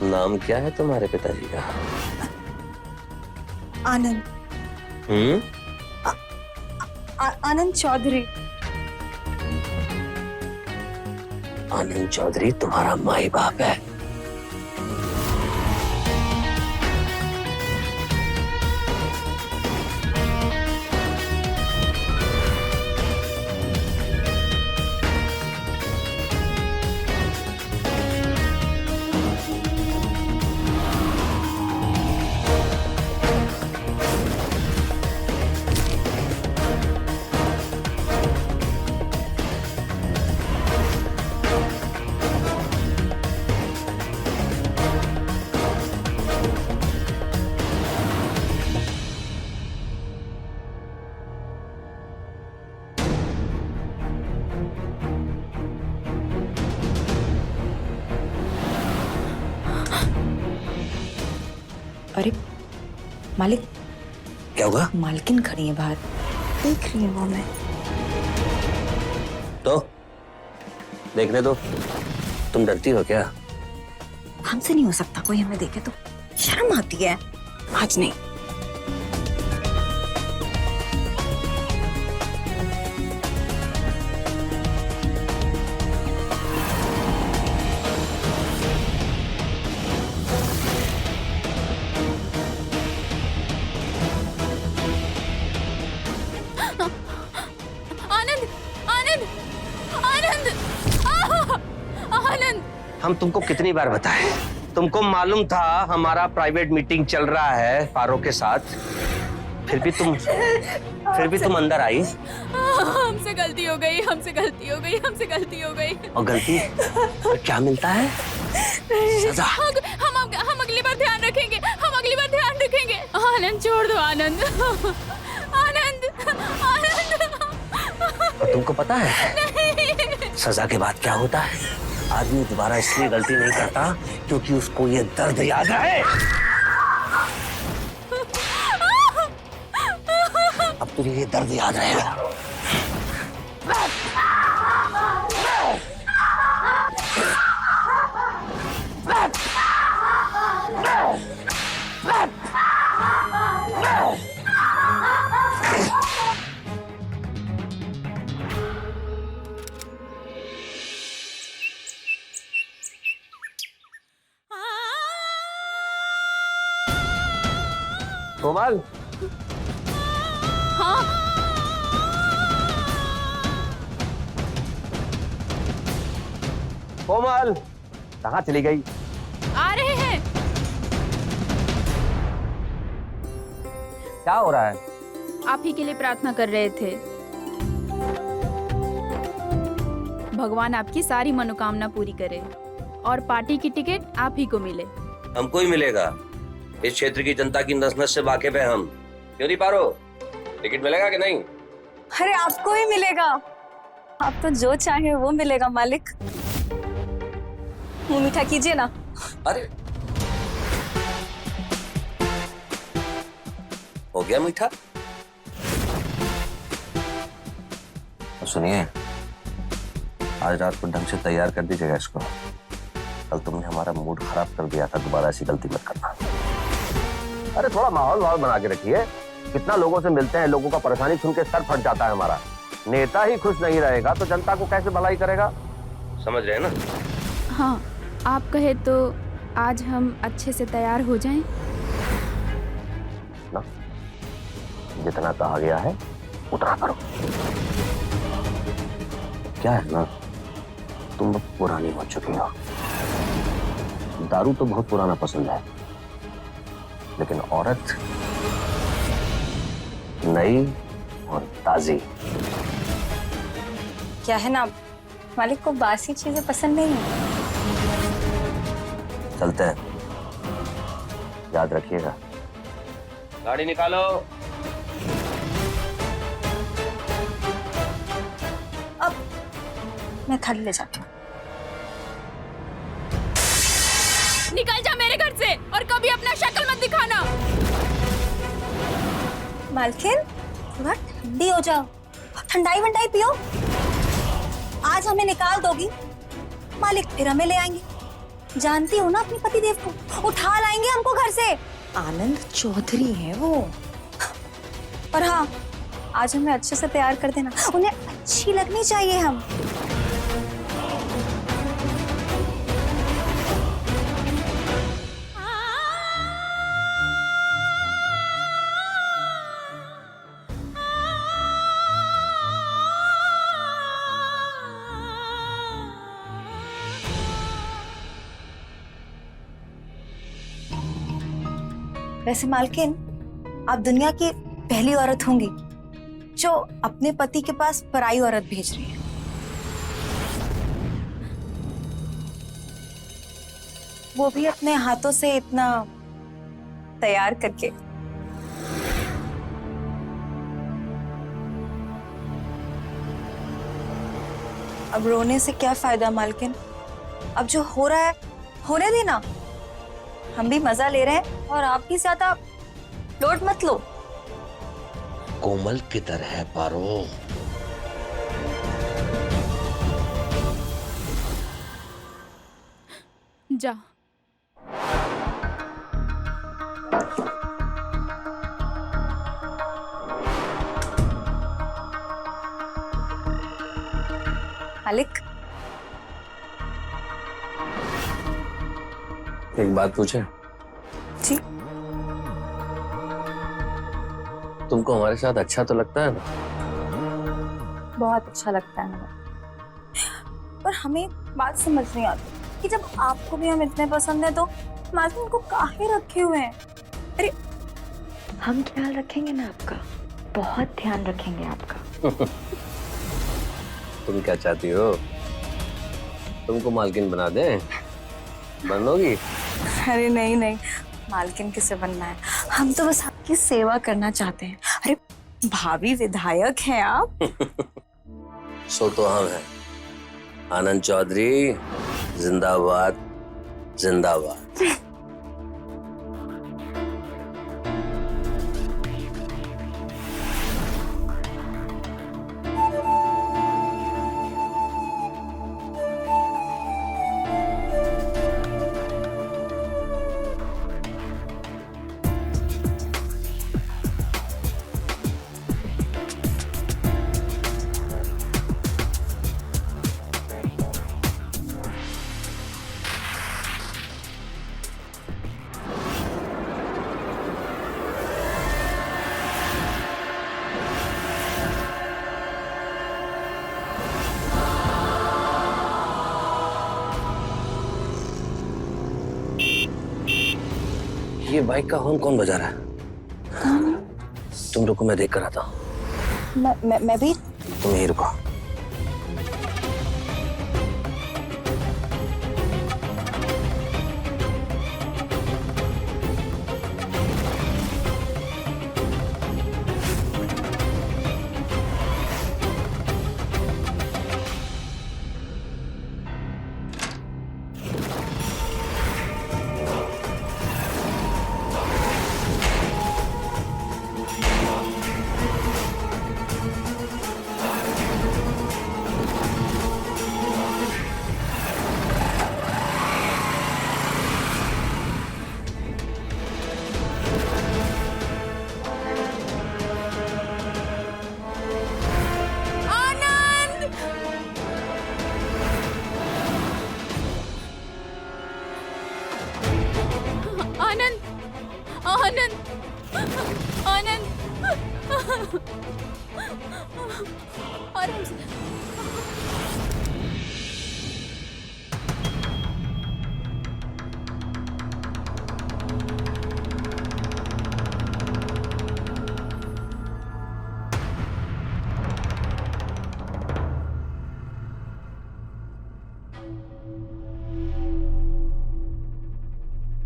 नाम क्या है तुम्हारे पिताजी का? आनंद। आनंद चौधरी। आनंद चौधरी तुम्हारा माई बाप है। अरे मालिक, क्या हुआ? मालकिन खड़ी है बाहर, देख रही हूँ मैं। तो देखने दो। तुम डरती हो क्या? हमसे नहीं हो सकता, कोई हमें देखे तो शर्म आती है। आज नहीं। हम तुमको कितनी बार बताएं? तुमको मालूम था हमारा प्राइवेट मीटिंग चल रहा है पारो के साथ, फिर भी तुम अंदर आई। हमसे गलती हो गई, हमसे गलती हो गई, हमसे गलती हो गई। और गलती क्या मिलता है? सजा। हम अगली बार ध्यान रखेंगे, हम अगली बार ध्यान रखेंगे। आनंद छोड़ दो, आनंद। आनंद, आनंद। और तुमको पता है सजा के बाद क्या होता है? आदमी दोबारा इसलिए गलती नहीं करता क्योंकि उसको ये दर्द याद है। अब तुझे ये दर्द याद रहेगा। कोमल, हाँ कोमल कहाँ चली गई? आ रहे हैं। क्या हो रहा है? आप ही के लिए प्रार्थना कर रहे थे। भगवान आपकी सारी मनोकामना पूरी करे और पार्टी की टिकट आप ही को मिले। हमको ही मिलेगा। इस क्षेत्र की जनता की नस नस से वाकिफ है हम। क्यों नहीं पारो? टिकट मिलेगा कि नहीं? अरे आपको ही मिलेगा। आप तो जो चाहे वो मिलेगा मालिक। मुंह मीठा कीजिए ना। अरे हो गया मीठा? सुनिए, आज रात को ढंग से तैयार कर दीजिएगा इसको। कल तुमने हमारा मूड खराब कर दिया था, दोबारा ऐसी गलती मत करना। अरे थोड़ा माहौल बना के रखिए। कितना लोगों से मिलते हैं, लोगों का परेशानी सुन के सर फट जाता है हमारा। नेता ही खुश नहीं रहेगा तो जनता को कैसे भलाई करेगा? समझ रहे हैं ना? हाँ, आप कहे तो आज हम अच्छे से तैयार हो जाएं। ना, जितना कहा गया है उतना करो। क्या है ना, तुम बहुत पुरानी हो चुकी हो। दारू तो बहुत पुराना पसंद है, लेकिन औरत नई और ताजी। क्या है ना, मालिक को बासी चीजें पसंद नहीं है। चलते हैं, याद रखिएगा। गाड़ी निकालो। अब मैं थाली ले जाती हूँ। निकल जा मेरे घर से और कभी अपना शक्ल मत दिखाना। मालकिन थोड़ा ठंडी हो जाओ, ठंडाई वंडाई पियो। आज हमें निकाल दोगी, मालिक फिर हमें ले आएंगे। जानती हो ना अपने पतिदेव को, उठा लाएंगे हमको घर से। आनंद चौधरी है वो। और हाँ, आज हमें अच्छे से तैयार कर देना, उन्हें अच्छी लगनी चाहिए हम। वैसे मालकिन, आप दुनिया की पहली औरत होंगी जो अपने पति के पास पराई औरत भेज रही है। वो भी अपने हाथों से इतना तैयार करके। अब रोने से क्या फायदा मालकिन? अब जो हो रहा है होने देना। हम भी मजा ले रहे हैं और आप भी ज्यादा लोड मत लो। कोमल किधर है पारो? जा। मालिक, एक बात पूछे? जी। तुमको हमारे साथ अच्छा तो लगता है ना? बहुत अच्छा लगता है हमें। पर हमें बात समझ नहीं आती कि जब आपको भी हम इतने पसंद है तो मालकिन को काहे रखे हुए हैं? अरे हम ख्याल रखेंगे ना आपका, बहुत ध्यान रखेंगे आपका। तुम क्या चाहती हो? तुमको मालकिन बना दें? बनोगी? अरे नहीं नहीं, मालकिन किसे बनना है, हम तो बस आपकी सेवा करना चाहते हैं। अरे भाभी विधायक हैं आप। सो तो हम हैं। आनंद चौधरी जिंदाबाद जिंदाबाद। ये बाइक का हॉर्न कौन बजा रहा है? तुम रुको, मैं देख कर आता हूँ। मैं भी। तुम यहीं रुको।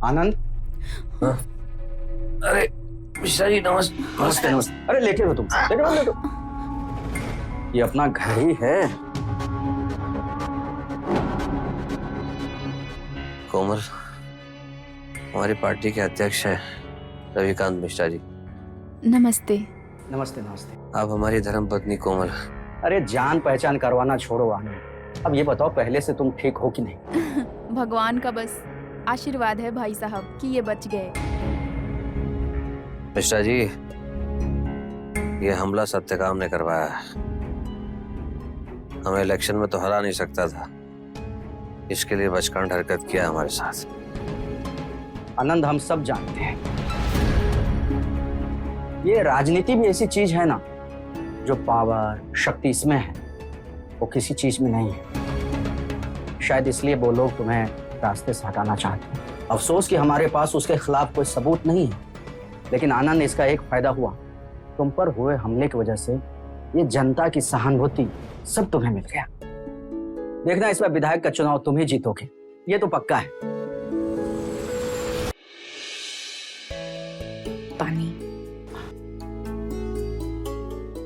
आनंद। हाँ? अरे मिश्रा जी नमस्ते। नमस्ते नमस्ते। अरे लेटे हो तुम, लेटो। ये अपना घर ही है। कोमल हमारी पार्टी के अध्यक्ष हैं रविकांत मिश्रा जी। नमस्ते। नमस्ते नमस्ते। आप हमारी धर्मपत्नी कोमल। अरे जान पहचान करवाना छोड़ो आनंद, अब ये बताओ पहले से तुम ठीक हो कि नहीं? भगवान का बस आशीर्वाद है भाई साहब कि ये बच गए। मिश्रा जी ये हमला सत्यकाम ने करवाया है। हमें इलेक्शन में तो हरा नहीं सकता था, इसके लिए बचकांड हरकत किया हमारे साथ। आनंद हम सब जानते हैं, ये राजनीति भी ऐसी चीज है ना, जो पावर शक्ति इसमें है वो किसी चीज में नहीं है। शायद इसलिए वो लोग तुम्हें रास्ते से हटाना चाहते हैं। अफसोस कि हमारे पास उसके खिलाफ कोई सबूत नहीं है, लेकिन आनंद इसका एक फायदा हुआ, तुम पर हुए हमले की वजह से ये जनता की सहानुभूति सब तुम्हें मिल गया। देखना इस बार विधायक का चुनाव तुम ही जीतोगे, ये तो पक्का है। पानी।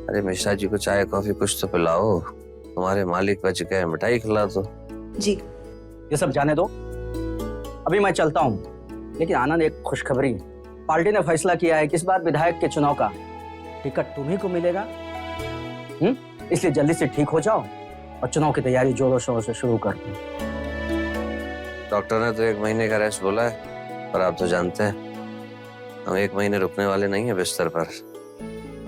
अरे मिश्रा जी को चाय कॉफी कुछ तो पिलाओ, तुम्हारे मालिक बच गए, मिठाई खिला दो। जी ये सब जाने दो, अभी मैं चलता हूँ। लेकिन आनंद एक खुशखबरी है, पार्टी ने फैसला किया है कि इस बार विधायक के चुनाव का टिकट तुम्ही को मिलेगा। इसलिए जल्दी से ठीक हो जाओ और चुनाव की तैयारी जोरों शोरों से शुरू कर दो। डॉक्टर ने तो 1 महीने का रेस्ट बोला है, पर आप तो जानते हैं हम 1 महीने रुकने वाले नहीं है बिस्तर पर।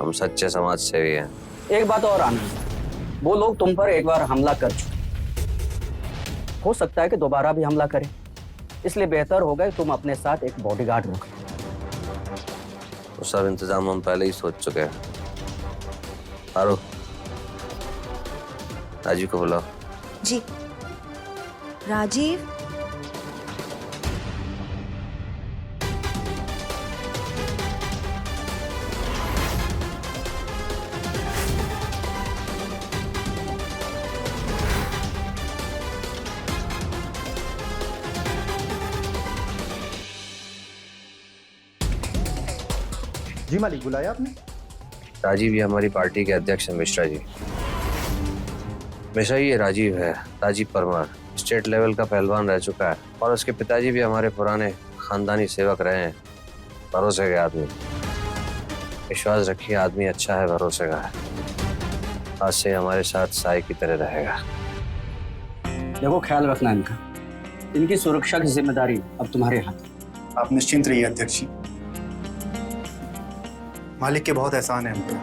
हम सच्चे समाज सेवी हैं। एक बात और आनंद, वो लोग तुम पर एक बार हमला कर चुके, हो सकता है कि दोबारा भी हमला करें, इसलिए बेहतर होगा कि तुम अपने साथ एक बॉडीगार्ड रखो। तो सब इंतजाम हम पहले ही सोच चुके हैं। आरो राजीव को बुलाओ। जी। राजीव। जी मालिक, बुलाया आपने? राजीव ये हमारी पार्टी के अध्यक्ष हैं मिश्रा जी। मिश्रा ये राजीव है, राजीव परमार, स्टेट लेवल का पहलवान रह चुका है और उसके पिताजी भी हमारे पुराने खानदानी सेवक रहे हैं। भरोसे के आदमी, विश्वास रखिए आदमी अच्छा है, भरोसे का है। आज से हमारे साथ साई की तरह रहेगा। देखो ख्याल रखना इनका, इनकी सुरक्षा की जिम्मेदारी अब तुम्हारे हाथ। आप निश्चिंत रहिए अध्यक्ष जी, मालिक के बहुत एहसान है हम पे।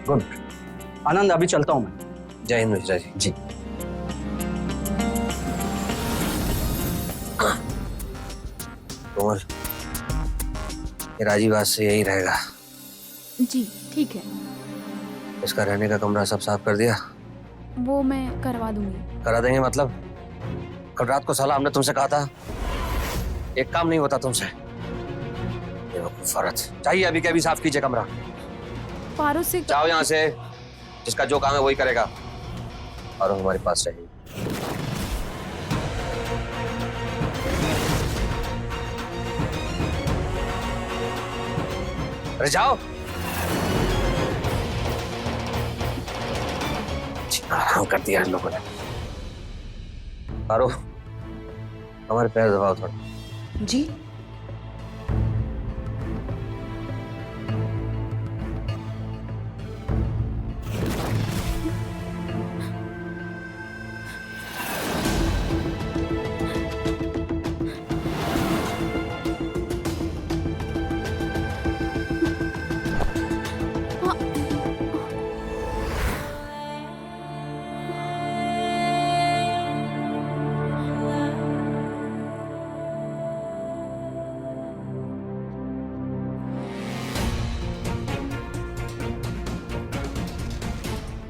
गुड। आनंद अभी चलता हूँ मैं। जय हिंद मिश्रा जी। जी। कोमल ये राजीव आज से यही रहेगा। जी ठीक है, इसका रहने का कमरा सब साफ कर दिया? वो मैं करवा दूंगी। करा देंगे मतलब? कल रात को साला हमने तुमसे कहा था एक काम नहीं होता तुमसे। बेवकूफ औरत, चाहिए अभी के अभी साफ कीजिए कमरा। पारो से जाओ यहाँ से, जिसका जो काम है वही करेगा। और हमारे पास रहेगी। अरे जाओ। आराम कर दिया इन लोगों ने। पारो, हमारे पैर दबाओ थोड़ा। जी।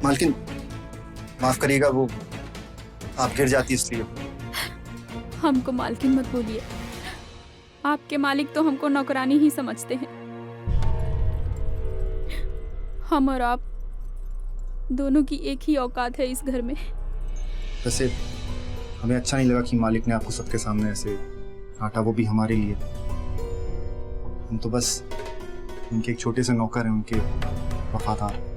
मालकिन, माफ करिएगा, वो आप गिर जाती इसलिए। हमको मालकिन मत बोलिए, आपके मालिक तो हमको नौकरानी ही समझते हैं। हम और आप दोनों की एक ही औकात है इस घर में। वैसे हमें अच्छा नहीं लगा कि मालिक ने आपको सबके सामने ऐसे काटा, वो भी हमारे लिए। हम तो बस उनके एक छोटे से नौकर हैं, उनके वफादार।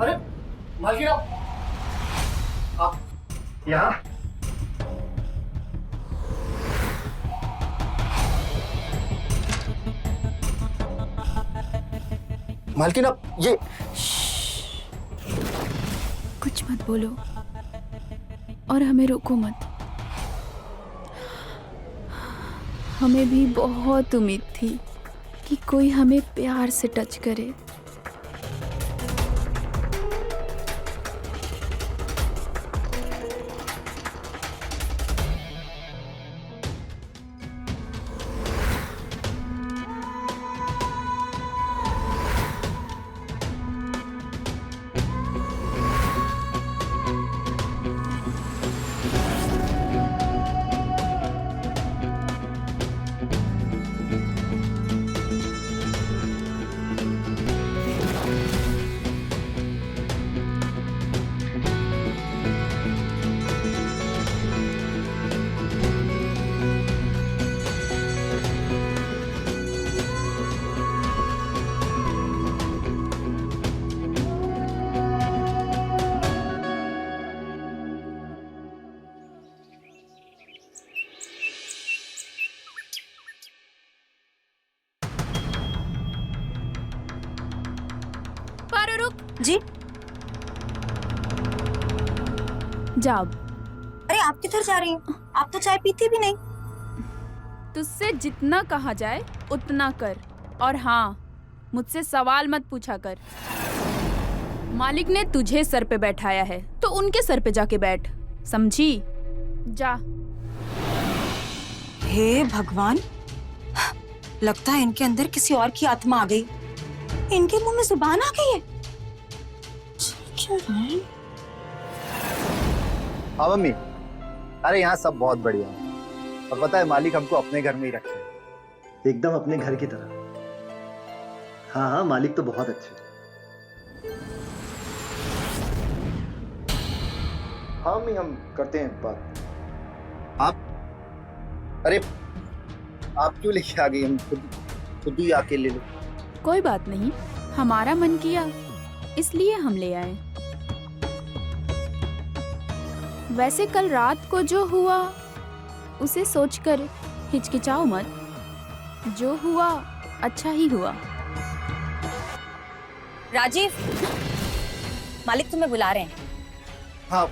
अरे मालकिन, आप यहाँ? मालकिन, आप ये कुछ मत बोलो और हमें रोको मत। हमें भी बहुत उम्मीद थी कि कोई हमें प्यार से टच करे। जी। जाओ। अरे आप किधर जा रही हैं? आप तो चाय पीती भी नहीं। तुझसे जितना कहा जाए उतना कर, और हाँ, मुझसे सवाल मत पूछा कर। मालिक ने तुझे सर पे बैठाया है तो उनके सर पे जाके बैठ, समझी? जा। हे भगवान, लगता है इनके अंदर किसी और की आत्मा आ गई। इनके मुंह में जुबान आ गई है। हाँ मम्मी, अरे यहाँ सब बहुत बढ़िया है। और पता है मालिक हमको अपने घर में ही रखे हैं, एकदम अपने घर की तरह। हाँ हाँ, मालिक तो बहुत अच्छे। हाँ मम्मी, हम करते हैं बात। आप, अरे आप क्यों लेके आ गई? हम खुद ही आके ले लो। कोई बात नहीं, हमारा मन किया इसलिए हम ले आए। वैसे कल रात को जो हुआ उसे सोचकर हिचकिचाओ मत, जो हुआ अच्छा ही हुआ। राजीव, मालिक तुम्हें बुला रहे हैं। हाँ।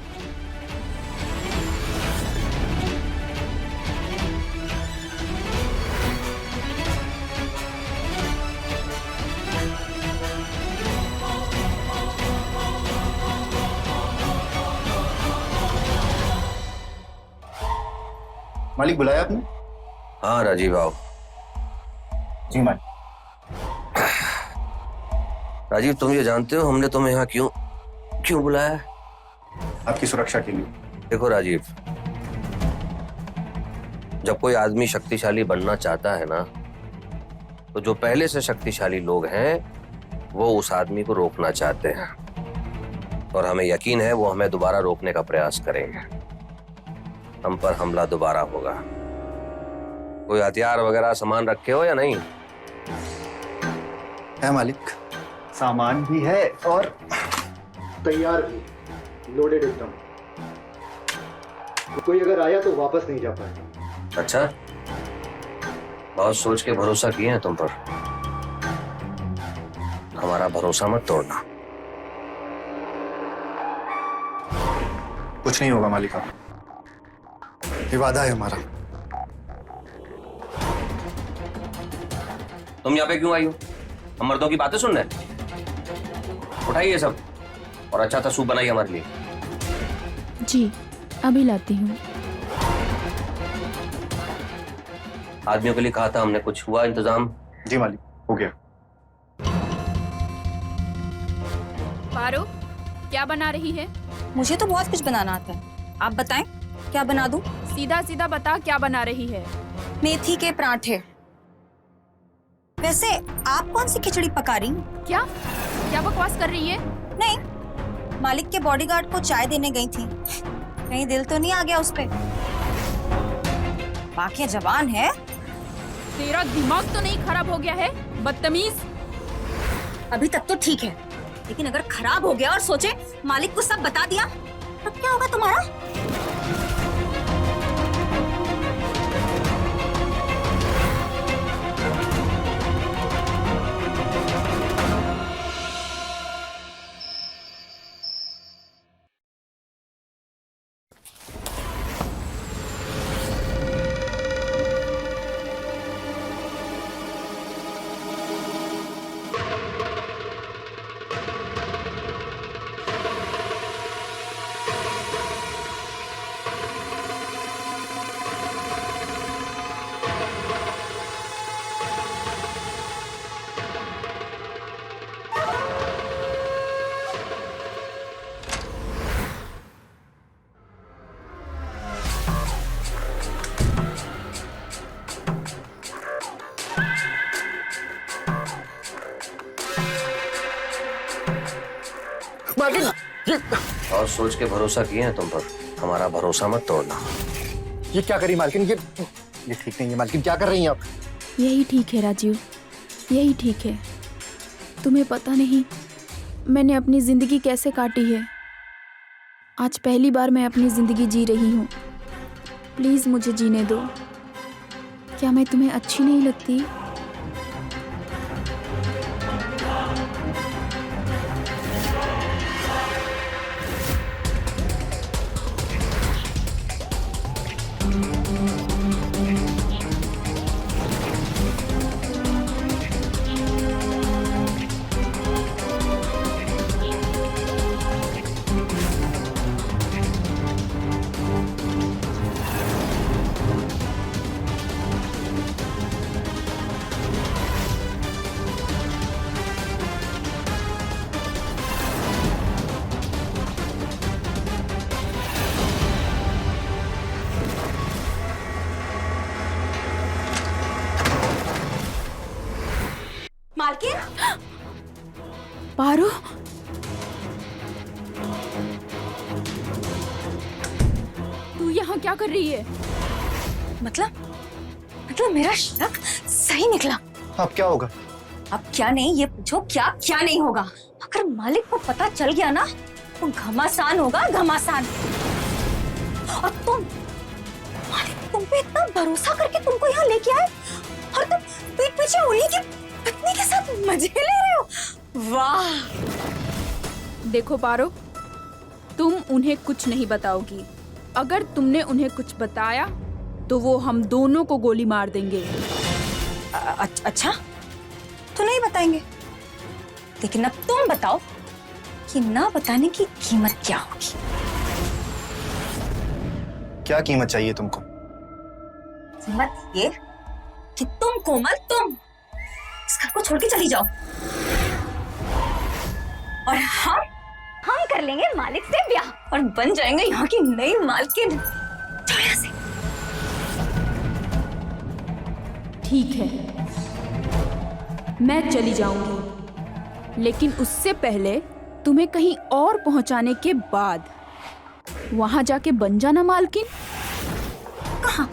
मालिक बुलाया आपने? हाँ राजीव आओ। जी मालिक। राजीव तुम ये जानते हो हमने तुम्हें यहाँ क्यों बुलाया है? आपकी सुरक्षा के लिए। देखो राजीव, जब कोई आदमी शक्तिशाली बनना चाहता है ना, तो जो पहले से शक्तिशाली लोग हैं वो उस आदमी को रोकना चाहते हैं, और हमें यकीन है वो हमें दोबारा रोकने का प्रयास करेंगे। हम पर हमला दोबारा होगा। कोई हथियार वगैरह सामान रखे हो या नहीं? है मालिक, सामान भी है और तैयार भी, लोडेड एकदम। तो कोई अगर आया तो वापस नहीं जा पाएगा। अच्छा, बहुत सोच के भरोसा किए हैं तुम पर। हमारा भरोसा मत तोड़ना। कुछ नहीं होगा मालिक, आप, ये वादा है हमारा। तुम यहाँ पे क्यों आई हो? हम मर्दों की बातें सुन रहे? उठाइए सब, और अच्छा सा सूप बनाइए हमारे लिए। जी, अभी लाती हूँ। आदमियों के लिए कहा था हमने, कुछ हुआ इंतजाम? जी मालिक, हो गया। पारो, क्या बना रही है? मुझे तो बहुत कुछ बनाना आता है, आप बताएं क्या बना दूं? सीधा सीधा बता, क्या बना रही है? मेथी के पराठे। वैसे आप कौन सी खिचड़ी पका रही? क्या बकवास कर रही है? नहीं, मालिक के बॉडीगार्ड को चाय देने गई थी, कहीं दिल तो नहीं आ गया उस पे? बाकी जवान है। तेरा दिमाग तो नहीं खराब हो गया है, बदतमीज? अभी तक तो ठीक है, लेकिन अगर खराब हो गया और सोचे मालिक को सब बता दिया तब क्या होगा तुम्हारा? और सोच के भरोसा किए हैं तुम पर। हमारा भरोसा मत तोड़ना। ये क्या करी मालकिन? ये ठीक नहीं है मालकिन, क्या कर रही हैं आप? यही ठीक है राजीव, यही ठीक है। तुम्हें पता नहीं मैंने अपनी जिंदगी कैसे काटी है। आज पहली बार मैं अपनी जिंदगी जी रही हूँ। प्लीज मुझे जीने दो। क्या मैं तुम्हें अच्छी नहीं लगती? मालकिन। पारो, तू यहाँ क्या कर रही है? मतलब मेरा शक सही निकला। अब क्या होगा? अब क्या नहीं ये पूछो, क्या क्या नहीं होगा। अगर मालिक को पता चल गया ना तो घमासान होगा, घमासान। और तुम, मालिक तुम पे इतना भरोसा करके तुमको यहाँ लेके आए और तुम पीठ पीछे उन्हीं की पत्नी के साथ मजे ले रहे हो। वाह। देखो पारो, तुम उन्हें कुछ नहीं बताओगी। अगर तुमने उन्हें कुछ बताया तो वो हम दोनों को गोली मार देंगे। अच्छा, तो नहीं बताएंगे, लेकिन अब तुम बताओ कि ना बताने की कीमत क्या होगी। क्या कीमत चाहिए तुमको? कीमत ये कि तुम कोमल, तुम इस घर को छोड़ के चली जाओ और हम कर लेंगे मालिक से ब्याह और बन जाएंगे यहाँ की नई मालकिन। जाओ यहाँ से। ठीक है, मैं चली जाऊंगी, लेकिन उससे पहले तुम्हें कहीं और पहुंचाने के बाद वहां जाके बन जाना मालकिन। कहाँ?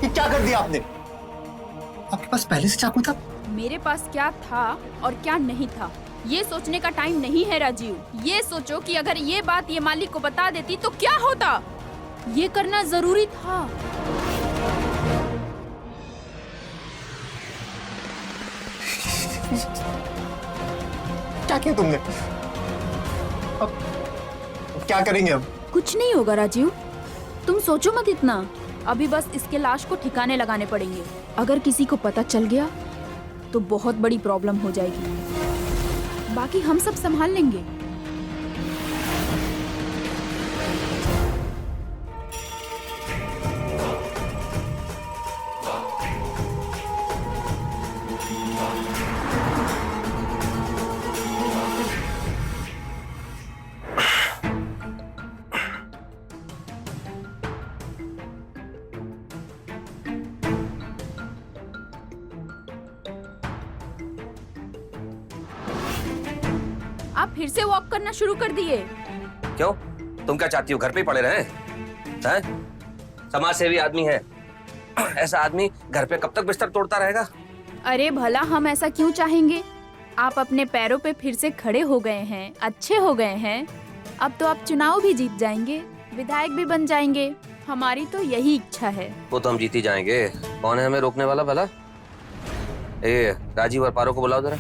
ये क्या कर दिया आपने? आपके पास पहले से चाकू था? मेरे पास क्या था और क्या नहीं था ये सोचने का टाइम नहीं है राजीव। ये सोचो कि अगर ये बात ये मालिक को बता देती तो क्या होता। ये करना जरूरी था। क्या किया तुमने? अब क्या करेंगे अब? कुछ नहीं होगा राजीव, तुम सोचो मत इतना। अभी बस इसके लाश को ठिकाने लगाने पड़ेंगे। अगर किसी को पता चल गया तो बहुत बड़ी प्रॉब्लम हो जाएगी। बाकी हम सब संभाल लेंगे। आप फिर से वॉक करना शुरू कर दिए। क्यों? तुम क्या चाहती हो घर पे ही पड़े रहे? हैं? समाज सेवी आदमी है, ऐसा आदमी घर पे कब तक बिस्तर तोड़ता रहेगा? अरे भला हम ऐसा क्यों चाहेंगे? आप अपने पैरों पे फिर से खड़े हो गए हैं, अच्छे हो गए हैं। अब तो आप चुनाव भी जीत जाएंगे, विधायक भी बन जाएंगे। हमारी तो यही इच्छा है। वो तो हम जीत ही जाएंगे। कौन है हमें रोकने वाला भला? ए, राजीव और पारो को बुलाओ जरा।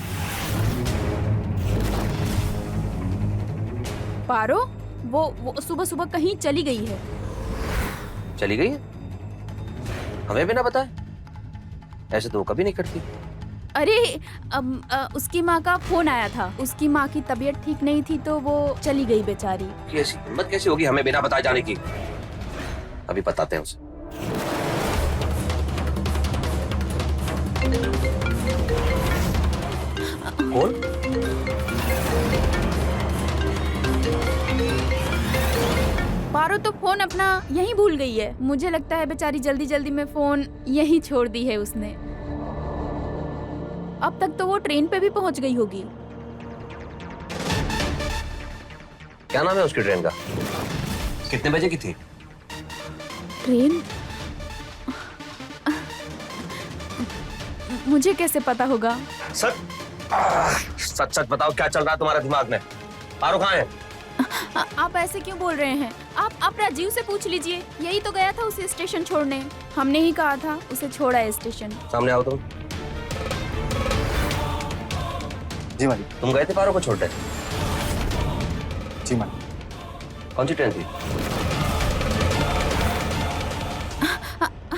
पारो वो सुबह सुबह कहीं चली गई है। चली गई है? हमें भी ना बताए? ऐसे तो वो कभी नहीं करती। अरे उसकी माँ का फोन आया था। उसकी माँ की तबीयत ठीक नहीं थी तो वो चली गई बेचारी। ऐसी हिम्मत कैसी होगी हमें बिना बताए जाने की? अभी बताते हैं उसे। कौन? पारो तो फोन अपना यहीं भूल गई है। मुझे लगता है बेचारी जल्दी जल्दी में फोन यहीं छोड़ दी है उसने। अब तक तो वो ट्रेन पे भी पहुंच गई होगी। क्या नाम है उसकी ट्रेन का? कितने बजे की थी ट्रेन? मुझे कैसे पता होगा? सच सच बताओ, क्या चल रहा है तुम्हारे दिमाग में? पारो कहाँ है? आप ऐसे क्यों बोल रहे हैं? आप राजीव से पूछ लीजिए। यही तो गया था उसे स्टेशन छोड़ने। हमने ही कहा था उसे छोड़ा है स्टेशन। सामने आओ तुम। जी मालिक। तुम गए थे पारो को छोड़ने? जी मालिक। कौन सी ट्रेन थी?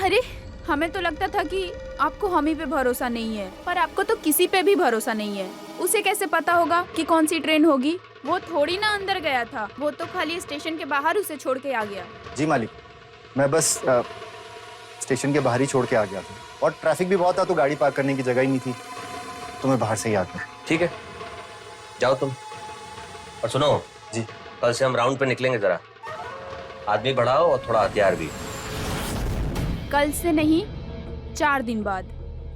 अरे हमें तो लगता था कि आपको हम ही पे भरोसा नहीं है, पर आपको तो किसी पे भी भरोसा नहीं है। उसे कैसे पता होगा कि कौन सी ट्रेन होगी? वो थोड़ी ना अंदर गया था, वो तो खाली स्टेशन के बाहर उसे छोड़ के आ गया। जी मालिक, मैं बस स्टेशन के बाहर ही छोड़ के आ गया था और ट्रैफिक भी बहुत था तो गाड़ी पार्क करने की जगह ही नहीं थी, तो मैं बाहर से ही आ गया। ठीक है, जाओ तुम। और सुनो जी, कल से हम राउंड पे निकलेंगे, जरा आदमी बढ़ाओ और थोड़ा हथियार भी। कल से नहीं, 4 दिन बाद।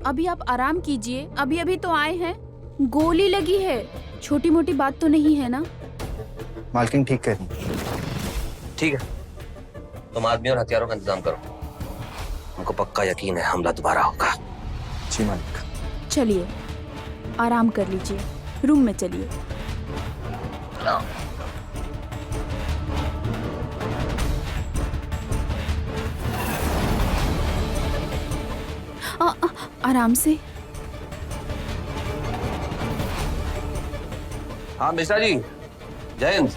अभी आप आराम कीजिए, अभी अभी तो आए हैं। गोली लगी है, छोटी मोटी बात तो नहीं है ना? मालकिन ठीक कह रही। ठीक है, तुम आदमी और हथियारों का इंतजाम करो। हमको पक्का यकीन है हमला दोबारा होगा। जी मालिक। चलिए आराम कर लीजिए, रूम में चलिए। आराम से। हाँ मिश्रा जी, जय हिंद।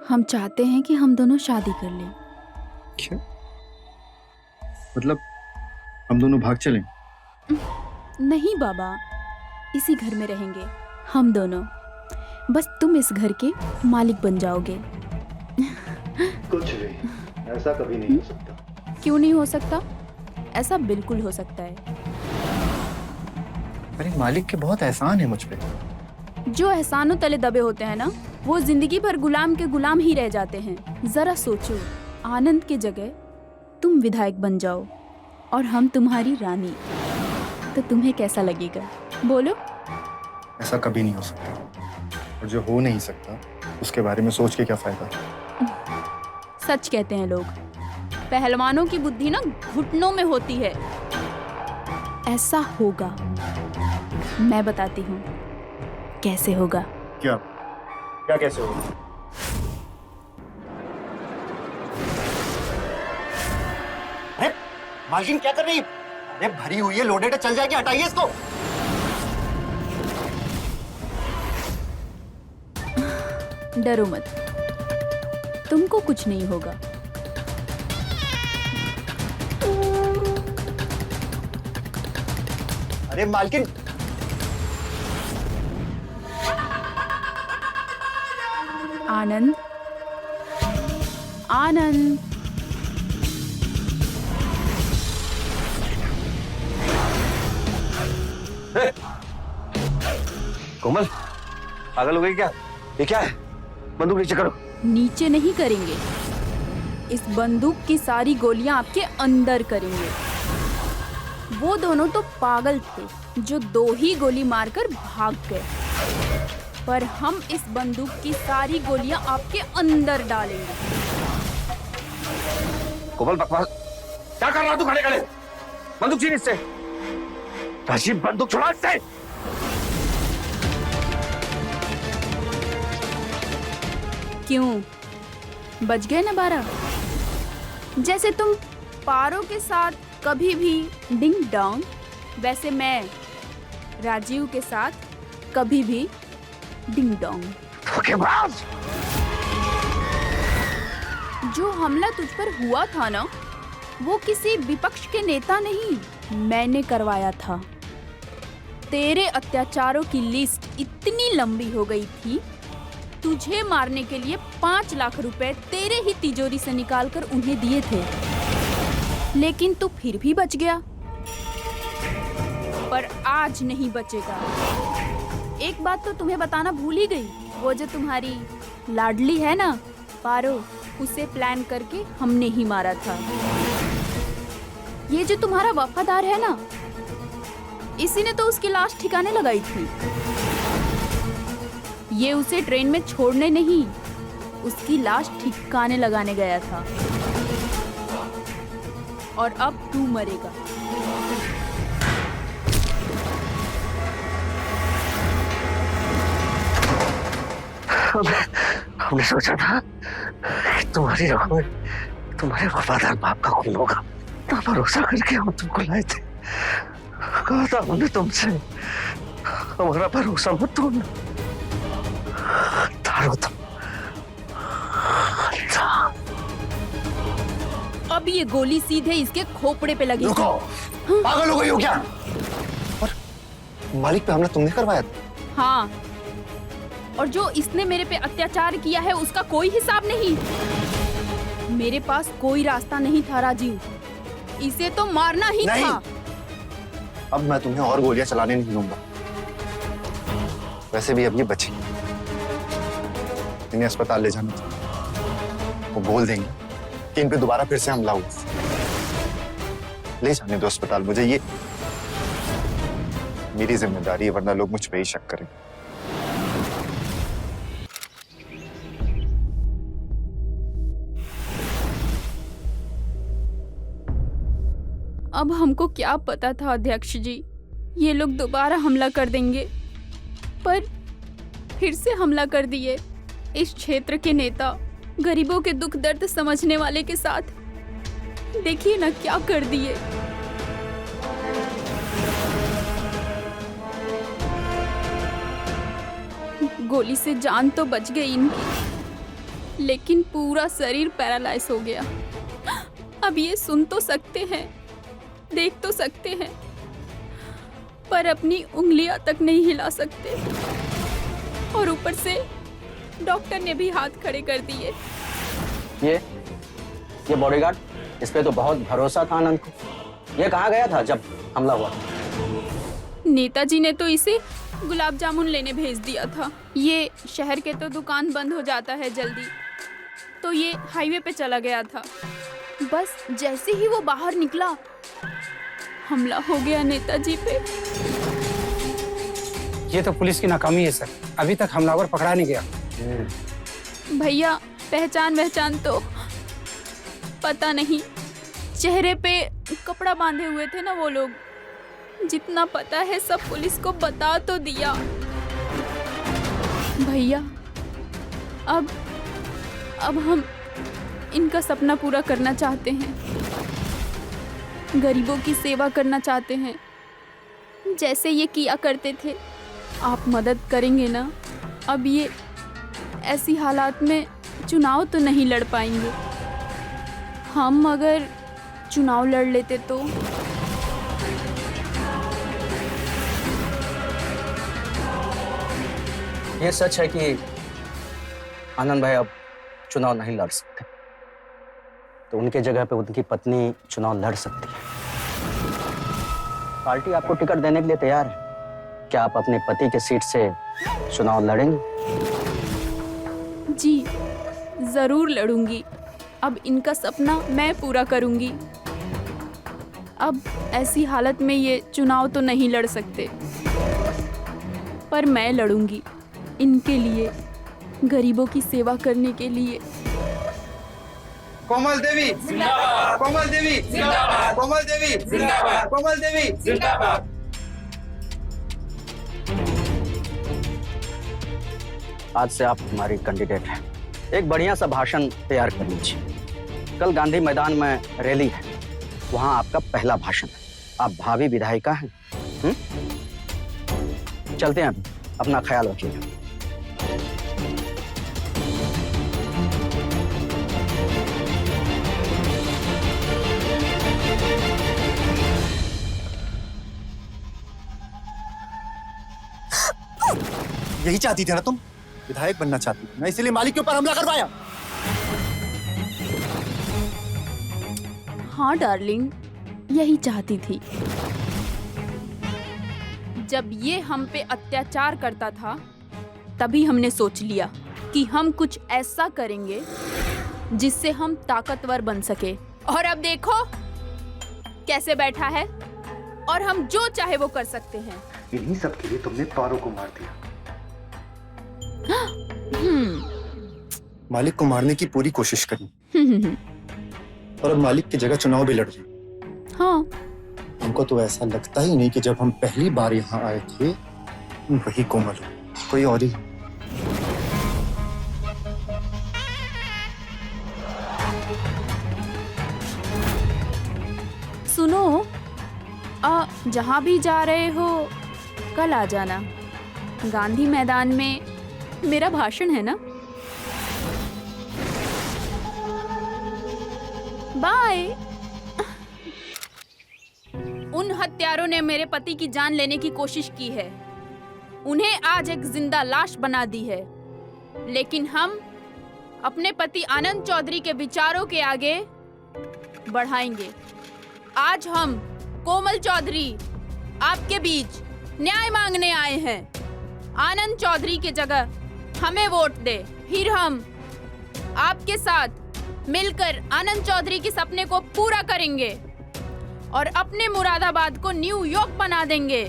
हम चाहते हैं कि हम दोनों शादी कर लें। क्या मतलब, हम दोनों भाग चलें? नहीं बाबा, इसी घर में रहेंगे हम दोनों। बस तुम इस घर के मालिक बन जाओगे। कुछ भी, ऐसा कभी नहीं हो सकता। क्यों नहीं हो सकता? ऐसा बिल्कुल हो सकता है। अरे मालिक के बहुत एहसान है मुझ पे। जो एहसानों तले दबे होते हैं ना, वो जिंदगी भर गुलाम के गुलाम ही रह जाते हैं। जरा सोचो, आनंद की जगह तुम विधायक बन जाओ और हम तुम्हारी रानी, तो तुम्हें कैसा लगेगा? बोलो। ऐसा कभी नहीं हो सकता, और जो हो नहीं सकता उसके बारे में सोच के क्या फायदा। सच कहते हैं लोग, पहलवानों की बुद्धि ना घुटनों में होती है। ऐसा होगा, मैं बताती हूँ कैसे होगा। क्या क्या कैसे होगा? अरे मालकिन क्या कर रही है? अरे भरी हुई है, लोडेड है, चल जाएगी, हटाइए इसको। डरो मत, तुमको कुछ नहीं होगा। अरे मालकिन, आनंद, आनंद। कोमल, पागल हो गई क्या? ये क्या है? बंदूक नीचे करो। नीचे नहीं करेंगे, इस बंदूक की सारी गोलियां आपके अंदर करेंगे। वो दोनों तो पागल थे जो 2 ही गोली मारकर भाग गए, पर हम इस बंदूक की सारी गोलियां आपके अंदर डालेंगे। कोमल बकवास क्या कर रहा तू? खड़े खड़े बंदूक छीन इससे। राजीव, बंदूक छुड़ा इससे। क्यों, बच गए ना 12? जैसे तुम पारो के साथ कभी भी डिंग डोंग, वैसे मैं राजीव के साथ कभी भी डिंग डोंग। जो हमला तुझ पर हुआ था ना, वो किसी विपक्ष के नेता नहीं, मैंने करवाया था। तेरे अत्याचारों की लिस्ट इतनी लंबी हो गई थी, तुझे मारने के लिए 5 लाख रुपए तेरे ही तिजोरी से निकालकर उन्हें दिए थे, लेकिन तू फिर भी बच गया। पर आज नहीं बचेगा। एक बात तो तुम्हें बताना भूल ही गई, वो जो तुम्हारी लाडली है ना पारो, उसे प्लान करके हमने ही मारा था। ये जो तुम्हारा वफादार है ना, इसी ने तो उसकी लाश ठिकाने लगाई थी। ये उसे ट्रेन में छोड़ने नहीं, उसकी लाश ठिकाने लगाने गया था। और अब तू मरेगा। हमने सोचा था कि तुम्हारी रगों में तुम्हारे वफादार बाप का खून होगा, तो भरोसा करके हम तुमको लाए थे। कहा था हमने तुमसे, हमारा भरोसा मत तोड़ना। अब अभी ये गोली सीधे इसके खोपड़े पे लगी। रुको, पागल हो गई हो क्या? और मालिक पे हमला तुमने करवाया था? हाँ, और जो इसने मेरे पे अत्याचार किया है उसका कोई हिसाब नहीं। मेरे पास कोई रास्ता नहीं था राजीव, इसे तो मारना ही नहीं। था। अब मैं तुम्हें और गोलियां चलाने नहीं दूंगा। वैसे भी अब ये बची, इन्हें अस्पताल ले जाना था। वो बोल देंगे कि इन पे दोबारा फिर से हमला हुआ। ले जाने दो अस्पताल मुझे, ये मेरी जिम्मेदारी है, वरना लोग मुझ पे ही शक करेंगे। अब हमको क्या पता था अध्यक्ष जी, ये लोग दोबारा हमला कर देंगे, पर फिर से हमला कर दिए। इस क्षेत्र के नेता गरीबों के दुख दर्द समझने वाले के साथ देखिए ना क्या कर दिए। गोली से जान तो बच गई इनकी, लेकिन पूरा शरीर पैरालाइज हो गया। अब ये सुन तो सकते हैं, देख तो सकते हैं, पर अपनी उंगलियां तक नहीं हिला सकते। और ऊपर से डॉक्टर ने भी हाथ खड़े कर दिए। ये बॉडीगार्ड, इस पे तो बहुत भरोसा था आनंद को। ये कहाँ गया था जब हमला हुआ? नेताजी ने तो इसे गुलाब जामुन लेने भेज दिया था। ये शहर के तो दुकान बंद हो जाता है जल्दी, तो ये हाईवे पे चला गया था। बस जैसे ही वो बाहर निकला, हमला हो गया नेताजी पे। ये तो पुलिस की नाकामी है सर, अभी तक हमलावर पकड़ा नहीं गया। भैया पहचान तो पता नहीं, चेहरे पे कपड़ा बांधे हुए थे ना वो लोग। जितना पता है सब पुलिस को बता तो दिया। भैया अब हम इनका सपना पूरा करना चाहते हैं, गरीबों की सेवा करना चाहते हैं, जैसे ये किया करते थे। आप मदद करेंगे ना? अब ये ऐसी हालात में चुनाव तो नहीं लड़ पाएंगे। हम अगर चुनाव लड़ लेते तो ये सच है कि आनंद भाई अब चुनाव नहीं लड़ सकते, तो उनके जगह पे उनकी पत्नी चुनाव लड़ सकती है। पार्टी आपको टिकट देने के लिए तैयार है। क्या आप अपने पति के सीट से चुनाव लड़ेंगे? जी जरूर लड़ूंगी। अब इनका सपना मैं पूरा करूंगी। अब ऐसी हालत में ये चुनाव तो नहीं लड़ सकते, पर मैं लड़ूंगी इनके लिए, गरीबों की सेवा करने के लिए। कोमल देवी जिंदाबाद, कोमल देवी जिंदाबाद, कोमल देवी जिंदाबाद, कोमल देवी जिंदाबाद। आज से आप हमारी कैंडिडेट हैं। एक बढ़िया सा भाषण तैयार कर लीजिए। कल गांधी मैदान में रैली है, वहां आपका पहला भाषण है। आप भावी विधायिका हैं। चलते हैं, अभी अपना ख्याल रखिएगा। यही चाहती थी ना तुम? विधायक बनना चाहती थी ना, इसीलिए मालिक के ऊपर हमला करवाया। हाँ डार्लिंग, यही चाहती थी। जब ये हम पे अत्याचार करता था, तभी हमने सोच लिया कि हम कुछ ऐसा करेंगे जिससे हम ताकतवर बन सके। और अब देखो कैसे बैठा है, और हम जो चाहे वो कर सकते हैं। इन्हीं सब के लिए तुमने पारो को मार दिया। मालिक को मारने की पूरी कोशिश करी, और अब मालिक की जगह चुनाव भी लड़ रही। हाँ, हमको तो ऐसा लगता ही नहीं कि जब हम पहली बार यहाँ आए थे वही कोमल हो, कोई और ही। सुनो, जहाँ भी जा रहे हो कल आ जाना। गांधी मैदान में मेरा भाषण है ना। बाय। उन हत्यारों ने मेरे पति की जान लेने की कोशिश की है, उन्हें आज एक जिंदा लाश बना दी है, लेकिन हम अपने पति आनंद चौधरी के विचारों के आगे बढ़ाएंगे। आज हम कोमल चौधरी आपके बीच न्याय मांगने आए हैं। आनंद चौधरी की जगह हमें वोट दे, फिर हम आपके साथ मिलकर आनंद चौधरी के सपने को पूरा करेंगे और अपने मुरादाबाद को न्यूयॉर्क बना देंगे।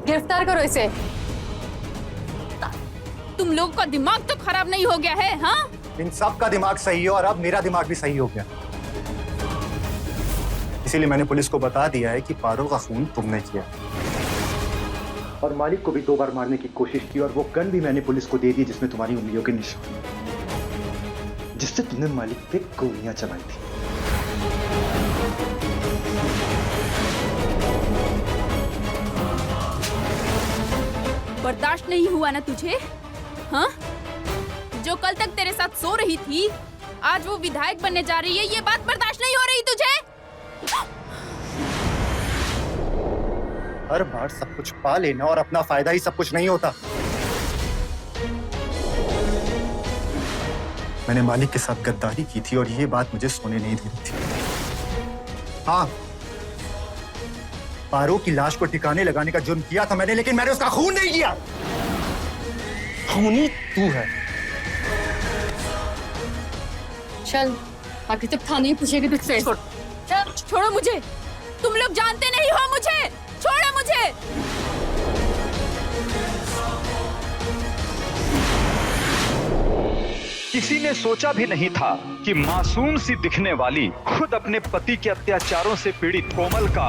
गिरफ्तार करो इसे। तुम लोगों का दिमाग तो खराब नहीं हो गया है? हाँ, इन सब का दिमाग सही है और अब मेरा दिमाग भी सही हो गया। इसीलिए मैंने पुलिस को बता दिया है कि पारो का खून तुमने किया और मालिक को भी 2 बार मारने की कोशिश की, और वो गन भी मैंने पुलिस को दे दी जिसमें तुम्हारी उंगलियों के निशान, जिससे तुमने मालिक पे गोलियां चलाई थी। बर्दाश्त नहीं हुआ ना तुझे? हाँ, जो कल तक तेरे साथ सो रही थी आज वो विधायक बनने जा रही है, ये बात बर्दाश्त नहीं हो रही तुझे? हर बार सब कुछ पा लेना और अपना फायदा ही सब कुछ नहीं होता। मैंने मालिक के साथ गद्दारी की थी और ये बात मुझे सोने नहीं दे रही थी। हाँ, पारो की लाश को ठिकाने लगाने का जुर्म किया था मैंने, लेकिन मैंने उसका खून नहीं किया। खूनी तू है। चल, आगे तक थाने ही पूछेगी तुझसे। चल, छोड़ो मुझे, तुम लोग जानते नहीं हो मुझे, छोड़ो मुझे। किसी ने सोचा भी नहीं था कि मासूम सी दिखने वाली, खुद अपने पति के अत्याचारों से पीड़ित कोमल का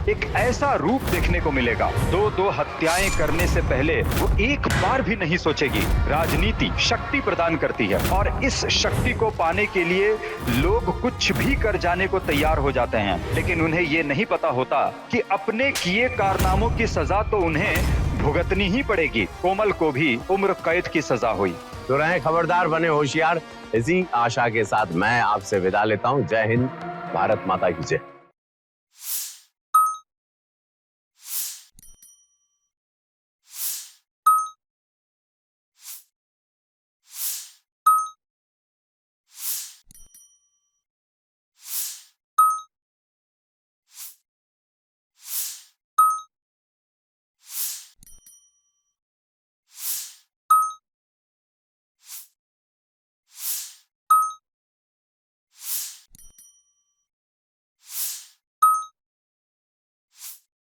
एक ऐसा रूप देखने को मिलेगा। 2 हत्याएं करने से पहले वो एक बार भी नहीं सोचेगी। राजनीति शक्ति प्रदान करती है और इस शक्ति को पाने के लिए लोग कुछ भी कर जाने को तैयार हो जाते हैं, लेकिन उन्हें ये नहीं पता होता कि अपने किए कारनामों की सजा तो उन्हें भुगतनी ही पड़ेगी। कोमल को भी उम्र कैद की सजा हुई। तो रहें खबरदार, बने होशियार। इसी आशा के साथ मैं आपसे विदा लेता हूं। जय हिंद, भारत माता की जय।